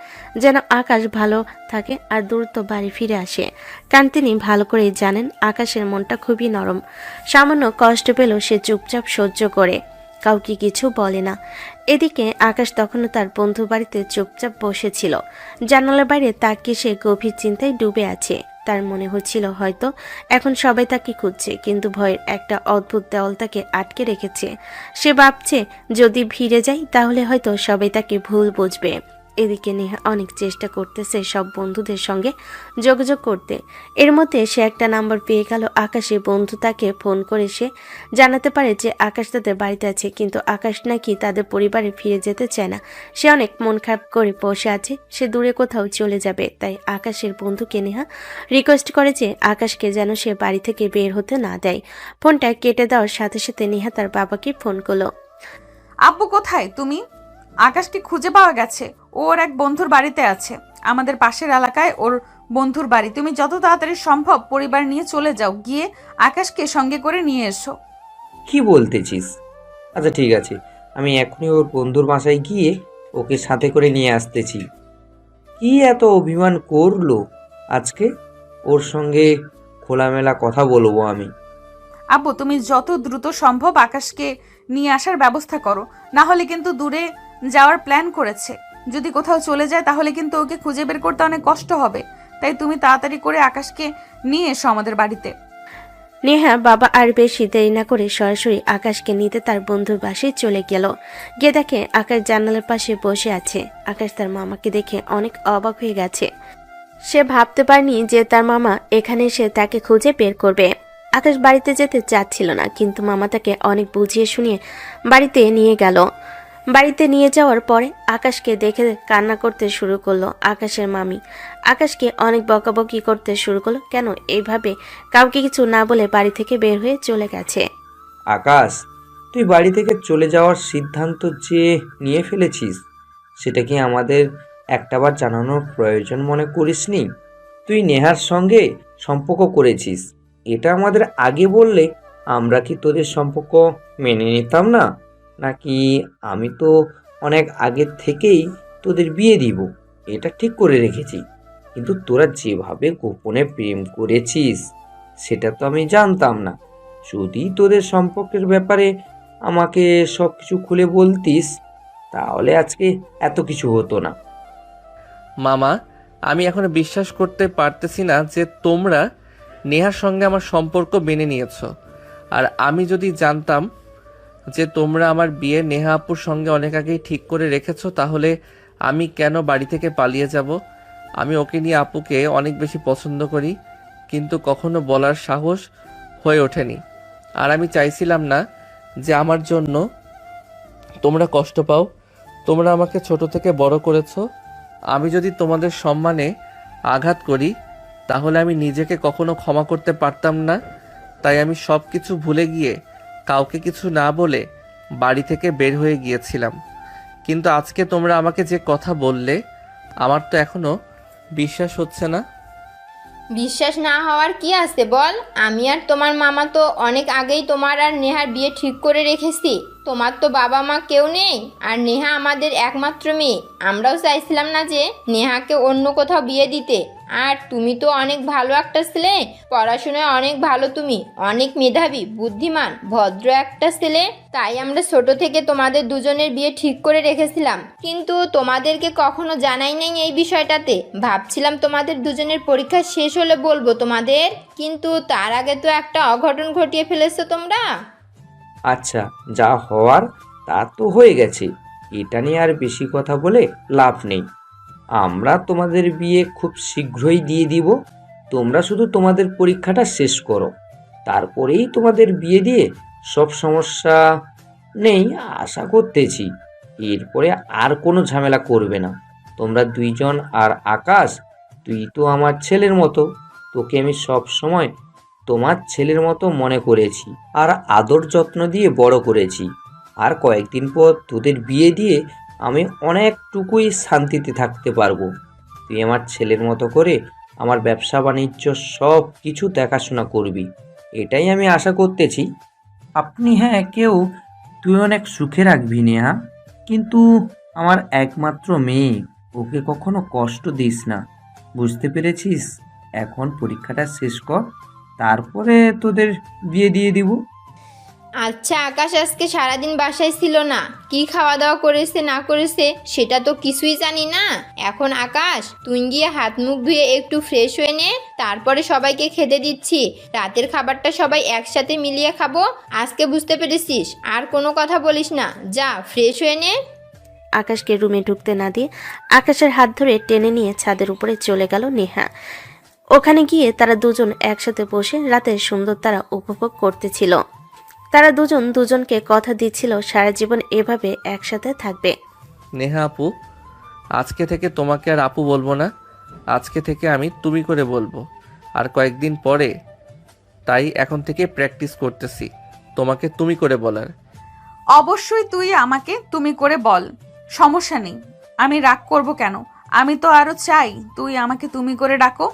যেন আকাশ ভালো থাকে আর দ্রুত বাড়ি ফিরে আসে, কারণ তিনি ভালো করেই জানেন আকাশের মনটা খুবই নরম। সামান্য কষ্ট পেল সে চুপচাপ সহ্য করে, কাউকে কিছু বলে না। এদিকে আকাশ তখনও তার বন্ধু বাড়িতে চুপচাপ বসেছিল। জানালার বাইরে তাকিয়ে সে গভীর চিন্তায় ডুবে আছে। তার মনে হচ্ছিল হয়তো এখন সবাই তাকে খুঁজছে, কিন্তু ভয়ের একটা অদ্ভুত দেওয়াল তাকে আটকে রেখেছে। সে ভাবছে যদি ভিড়ে যায় তাহলে হয়তো সবাই তাকে ভুল বুঝবে। এদিকে নেহা অনেক চেষ্টা করতেছে সব বন্ধুদের সঙ্গে যোগাযোগ করতে। এর মধ্যে সে একটা নাম্বার পেয়ে গেল আকাশের বন্ধু। তাকে ফোন করে সে জানাতে পারে যে আকাশ তাদের বাড়িতে আছে, কিন্তু আকাশ নাকি তাদের পরিবারে ফিরে যেতে চায় না। সে অনেক মন খারাপ করে বসে আছে, সে দূরে কোথাও চলে যাবে। তাই আকাশের বন্ধুকে নেহা রিকোয়েস্ট করে যে আকাশকে যেন সে বাড়ি থেকে বের হতে না দেয়। ফোনটা কেটে দেওয়ার সাথে সাথে নেহা তার বাবাকে ফোন করলো। আব্বু কোথায় তুমি? আকাশকে খুঁজে পাওয়া গেছে, ওর এক বন্ধুর বাড়িতে আছে, আমাদের পাশের এলাকায় ওর বন্ধুর বাড়ি। তুমি যত তাড়াতাড়ি সম্ভব পরিবার নিয়ে চলে যাও, গিয়ে আকাশকে সঙ্গে করে নিয়ে এসো। কি বলতেছিস? আচ্ছা ঠিক আছে, আমি এখনই ওর বন্ধুর বাসায় গিয়ে ওকে সাথে করে নিয়ে আসতেছি। কি এত অভিমান করলো আজকে? ওর সঙ্গে খোলামেলা কথা বলবো আমি। আব্বু তুমি যত দ্রুত সম্ভব আকাশকে নিয়ে আসার ব্যবস্থা করো, না হলে কিন্তু দূরে যাওয়ার প্ল্যান করেছে। যদি কোথাও চলে যায় তাহলে কিন্তু ওকে খুঁজে বের করতে অনেক কষ্ট হবে। তাই তুমি তাড়াতাড়ি করে আকাশকে নিয়ে এসো আমাদের বাড়িতে। নেহা বাবা আর বেশি দেরি না করে সরাসরি আকাশকে নিতে তার বন্ধুর বাসায় চলে গেল। গিয়ে দেখে আকাশ জানালার পাশে বসে আছে। আকাশ তার মামাকে দেখে অনেক অবাক হয়ে গেছে। সে ভাবতে পারেনি যে তার মামা এখানে এসে তাকে খুঁজে বের করবে। আকাশ বাড়িতে যেতে চাচ্ছিল না, কিন্তু মামা তাকে অনেক বুঝিয়ে শুনিয়ে বাড়িতে নিয়ে গেল। বাড়িতে নিয়ে যাওয়ার পরে আকাশকে দেখে কান্না করতে শুরু করলো আকাশের মামি। আকাশকে অনেক বকাবকি করতে শুরু করলো, কেন এইভাবে কাউকে কিছু না বলে বাড়ি থেকে বের হয়ে চলে গেছে। আকাশ, তুই বাড়ি থেকে চলে যাওয়ার সিদ্ধান্ত যে নিয়ে ফেলেছিস, সেটা কি আমাদের একটাবার জানানোর প্রয়োজন মনে করিসনি? তুই নেহার সঙ্গে সম্পর্ক করেছিস, এটা আমাদের আগে বললে আমরা কি তোদের সম্পর্ক মেনে নিতাম না? নাকি আমি তো অনেক আগে থেকেই তোদের বিয়ে দিব এটা ঠিক করে রেখেছি, কিন্তু তোরা যেভাবে গোপনে প্রেম করেছিস সেটা তো আমি জানতাম না। যদি তোদের সম্পর্কের ব্যাপারে আমাকে সব কিছু খুলে বলতিস তাহলে আজকে এত কিছু হতো না। মামা, আমি এখনো বিশ্বাস করতে পারতেছি না যে তোমরা নেহার সঙ্গে আমার সম্পর্ক মেনে নিয়েছো। আর আমি যদি জানতাম যে তোমরা আমার বিয়ে নেহা আপুর সঙ্গে অনেক আগেই ঠিক করে রেখেছো, তাহলে আমি কেন বাড়ি থেকে পালিয়ে যাব? আমি ওকে নিয়ে আপুকে অনেক বেশি পছন্দ করি, কিন্তু কখনো বলার সাহস হয়ে ওঠেনি। আর আমি চাইছিলাম না যে আমার জন্য তোমরা কষ্ট পাও। তোমরা আমাকে ছোট থেকে বড় করেছো। আমি যদি তোমাদের সম্মানে আঘাত করি তাহলে আমি নিজেকে কখনো ক্ষমা করতে পারতাম না। তাই আমি সব কিছু ভুলে গিয়ে কাউকে কিছু না বলে বাড়ি থেকে বের হয়ে গিয়েছিলাম। কিন্তু আজকে তোমরা আমাকে যে কথা বললে আমার তো এখনো বিশ্বাস হচ্ছে না। বিশ্বাস না হওয়ার কি আছে বল? আমি আর তোমার মামা তো অনেক আগেই তোমার আর নেহার বিয়ে ঠিক করে রেখেছি। তোমার তো বাবা মা কেউ নেই, আর নেহা আমাদের একমাত্র মেয়ে। আমরাও চাইছিলাম না যে নেহাকে অন্য কোথাও বিয়ে দিতে। আর তুমি তো অনেক ভালো একটা ছেলে, পড়াশোনায় অনেক ভালো, তুমি অনেক মেধাবী, বুদ্ধিমান, ভদ্র একটা ছেলে। তাই আমরা ছোট থেকে তোমাদের দুজনের বিয়ে ঠিক করে রেখেছিলাম, কিন্তু তোমাদেরকে কখনো জানাই নাই এই বিষয়টাতে। ভাবছিলাম তোমাদের দুজনের পরীক্ষা শেষ হলে বলবো তোমাদের, কিন্তু তার আগে তো একটা অঘটন ঘটিয়ে ফেলেছো তোমরা। আচ্ছা, যা হওয়ার তা তো হয়ে গেছে, এটা নিয়ে আর বেশি কথা বলে লাভ নেই। আমরা তোমাদের বিয়ে খুব শীঘ্রই দিয়ে দিব। তোমরা শুধু তোমাদের পরীক্ষাটা শেষ করো, তারপরেই তোমাদের বিয়ে দিয়ে সব সমস্যা নেই আশা করতেছি। এরপরে আর কোনো ঝামেলা করবে না তোমরা দুইজন। আর আকাশ, তুই তো আমার ছেলের মতো, তোকে আমি সব সময় তোমার ছেলের মতো মনে করেছি আর আদর যত্ন দিয়ে বড় করেছি। আর কয়েকদিন পর তোদের বিয়ে দিয়ে আমি অনেকটুকুই শান্তিতে থাকতে পারবো। তুই আমার ছেলের মতো করে আমার ব্যবসা বাণিজ্য সব কিছু দেখাশোনা করবি, এটাই আমি আশা করতেছি। আপনি হ্যাঁ কেউ তুই অনেক সুখে রাখবি নেহা, কিন্তু আমার একমাত্র মেয়ে, ওকে কখনো কষ্ট দিস না, বুঝতে পেরেছিস? এখন পরীক্ষাটা শেষ কর, তারপরে তোদের বিয়ে দিয়ে দিব। আচ্ছা, আকাশ আজকে সারাদিন বাসায় ছিল না, কি খাওয়া দাওয়া করেছে না করেছে সেটা তো কিছুই জানি না। এখন আকাশ, তুই গিয়ে হাত মুখ ধুয়ে একটু ফ্রেশ হয়ে নে, তারপরে সবাইকে খেতে দিচ্ছি। রাতের খাবারটা সবাই একসাথে মিলিয়ে খাবো, আজকে বুঝতে পেরেছিস? আর কোনো কথা বলিস না, যা ফ্রেশ হয়ে নে। আকাশকে রুমে ঢুকতে না দিয়ে আকাশের হাত ধরে টেনে নিয়ে ছাদের উপরে চলে গেল নেহা। ওখানে গিয়ে তারা দুজন একসাথে বসে রাতের সুন্দর তারা উপভোগ করতেছিল। তারা দুজন দুজনকে কথা দিচ্ছিল সারা জীবন এভাবে একসাথে থাকবে। নেহা আপু, আজকে থেকে তোমাকে আর আপু বলবো না, আজকে থেকে আমি তুমি করে বলবো। আর কয়েকদিন পরে, তাই এখন থেকে প্র্যাকটিস করতেছি তোমাকে তুমি করে বলার। অবশ্যই তুই আমাকে তুমি করে বল, সমস্যা নেই। আমি রাগ করব কেন? আমি তো আরো চাই তুই আমাকে তুমি করে ডাকো।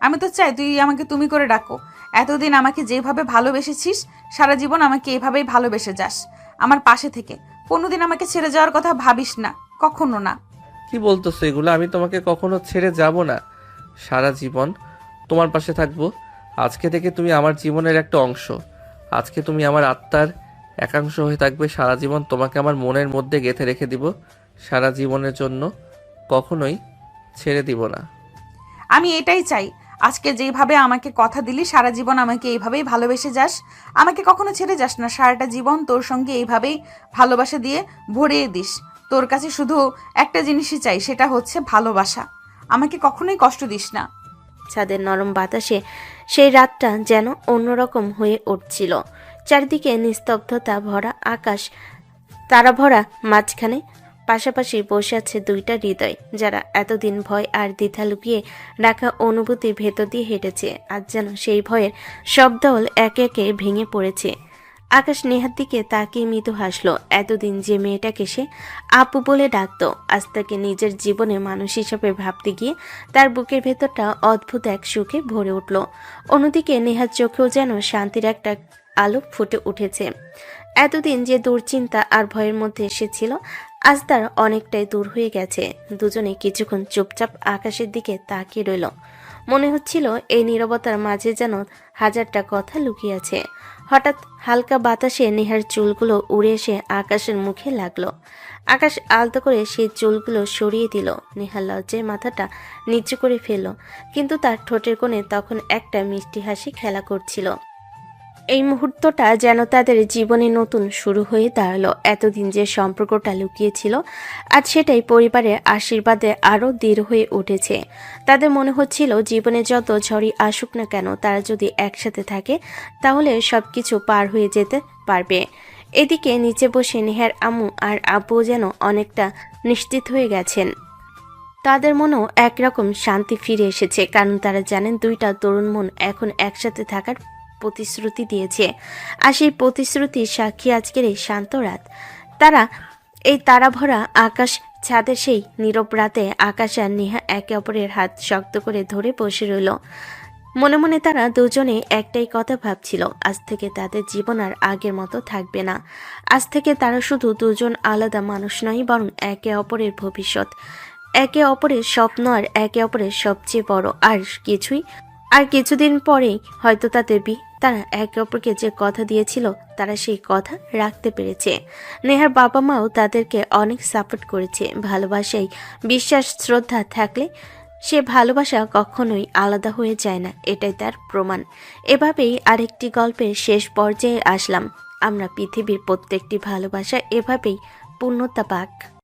আমি তো চাই তুই আমাকে তুমি করে ডাকো। এতদিন আমাকে যেভাবে ভালোবেসেছিস, সারা জীবন আমাকে এভাবেই ভালোবেসে যাস, আমার পাশে থেকে। কোনোদিন আমাকে ছেড়ে যাওয়ার কথা ভাবিস না, কখনো না। কি বলতেছো এগুলো? আমি তোমাকে কখনো ছেড়ে যাব না, সারা জীবন তোমার পাশে থাকবো। আজকে থেকে তুমি আমার জীবনের একটা অংশ, আজকে তুমি আমার আত্মার একাংশ হয়ে থাকবে সারা জীবন। তোমাকে আমার মনের মধ্যে গেঁথে রেখে দিব সারা জীবনের জন্য, কখনোই ছেড়ে দিব না। আমি এটাই চাই, আজকে যেভাবে আমাকে কথা দিলি সারা জীবন আমাকে এইভাবেই ভালোবেসে যাস, আমাকে কখনো ছেড়ে যাস না। সারাটা জীবন তোর সঙ্গে এইভাবেই ভালোবাসা দিয়ে ভরিয়ে দিস। তোর কাছে শুধু একটা জিনিসই চাই, সেটা হচ্ছে ভালোবাসা। আমাকে কখনোই কষ্ট দিস না। ছাদের নরম বাতাসে সেই রাতটা যেন অন্যরকম হয়ে উঠছিল। চারিদিকে নিস্তব্ধতা ভরা আকাশ, তারা ভরা মাঝখানে পাশাপাশি বসে আছে দুইটা হৃদয়, যারা এতদিন ভয় আর দ্বিধা লুকিয়ে রাখা অনুভূতির ভেতর দিয়ে হেঁটেছে। আজ যেন সেই ভয়ের সব দেওয়াল একে একে ভেঙে পড়েছে। আকাশ নেহার দিকে তাকিয়ে মৃদু হাসলো। এতদিন যে মেয়েটাকে সে আপু বলে ডাকতো, আজ তাকে নিজের জীবনে মানুষ হিসাবে ভাবতে গিয়ে তার বুকের ভেতরটা অদ্ভুত এক সুখে ভরে উঠল। অন্যদিকে নেহার চোখেও যেন শান্তির একটা আলো ফুটে উঠেছে। এতদিন যে দুশ্চিন্তা আর ভয়ের মধ্যে এসেছিল, আজ তার অনেকটাই দূর হয়ে গেছে। দুজনে কিছুক্ষণ চুপচাপ আকাশের দিকে তাকিয়ে রইল। মনে হচ্ছিল এই নীরবতার মাঝে যেন হাজারটা কথা লুকিয়ে আছে। হঠাৎ হালকা বাতাসে নেহার চুলগুলো উড়ে এসে আকাশের মুখে লাগলো। আকাশ আলতো করে সেই চুলগুলো সরিয়ে দিল। নেহার লজ্জায় মাথাটা নিচু করে ফেলল, কিন্তু তার ঠোঁটের কোণে তখন একটা মিষ্টি হাসি খেলা করছিল। এই মুহূর্তটা যেন তাদের জীবনে নতুন শুরু হয়ে দাঁড়ালো। এতদিন যে সম্পর্কটা লুকিয়েছিল, আজ সেটাই পরিবারের আশীর্বাদে আরও দৃঢ় হয়ে উঠেছে। তাদের মনে হচ্ছিল জীবনে যত ঝড়ই আসুক না কেন, তারা যদি একসাথে থাকে তাহলে সব কিছু পার হয়ে যেতে পারবে। এদিকে নিচে বসে নেহার আম্মু আর আব্বু যেন অনেকটা নিশ্চিত হয়ে গেছেন। তাদের মনেও একরকম শান্তি ফিরে এসেছে, কারণ তারা জানেন দুইটা তরুণ মন এখন একসাথে থাকার প্রতিশ্রুতি দিয়েছে। আর সেই প্রতিশ্রুতির সাক্ষী আজকের এই শান্ত রাত। তারা এই তারা ভরা আকাশ ছাদের সেই নীরব রাতে আকাশ আর নেহা একে অপরের হাত শক্ত করে ধরে বসে রইল। মনে মনে তারা দুজনে একটাই কথা ভাবছিল, আজ থেকে তাদের জীবন আর আগের মতো থাকবে না। আজ থেকে তারা শুধু দুজন আলাদা মানুষ নয়, বরং একে অপরের ভবিষ্যৎ। একে অপরের স্বপ্ন আর একে অপরের সবচেয়ে বড় আর কিছুদিন পরেই হয়তো তাদের বিয়ে। তারা একে অপরকে যে কথা দিয়েছিল তারা সেই কথা রাখতে পেরেছে। নেহার বাবা মাও তাদেরকে অনেক সাপোর্ট করেছে। ভালোবাসায় বিশ্বাস শ্রদ্ধা থাকলে সে ভালোবাসা কখনোই আলাদা হয়ে যায় না, এটাই তার প্রমাণ। এভাবেই আরেকটি গল্পের শেষ পর্যায়ে আসলাম আমরা। পৃথিবীর প্রত্যেকটি ভালোবাসা এভাবেই পূর্ণতা পাক।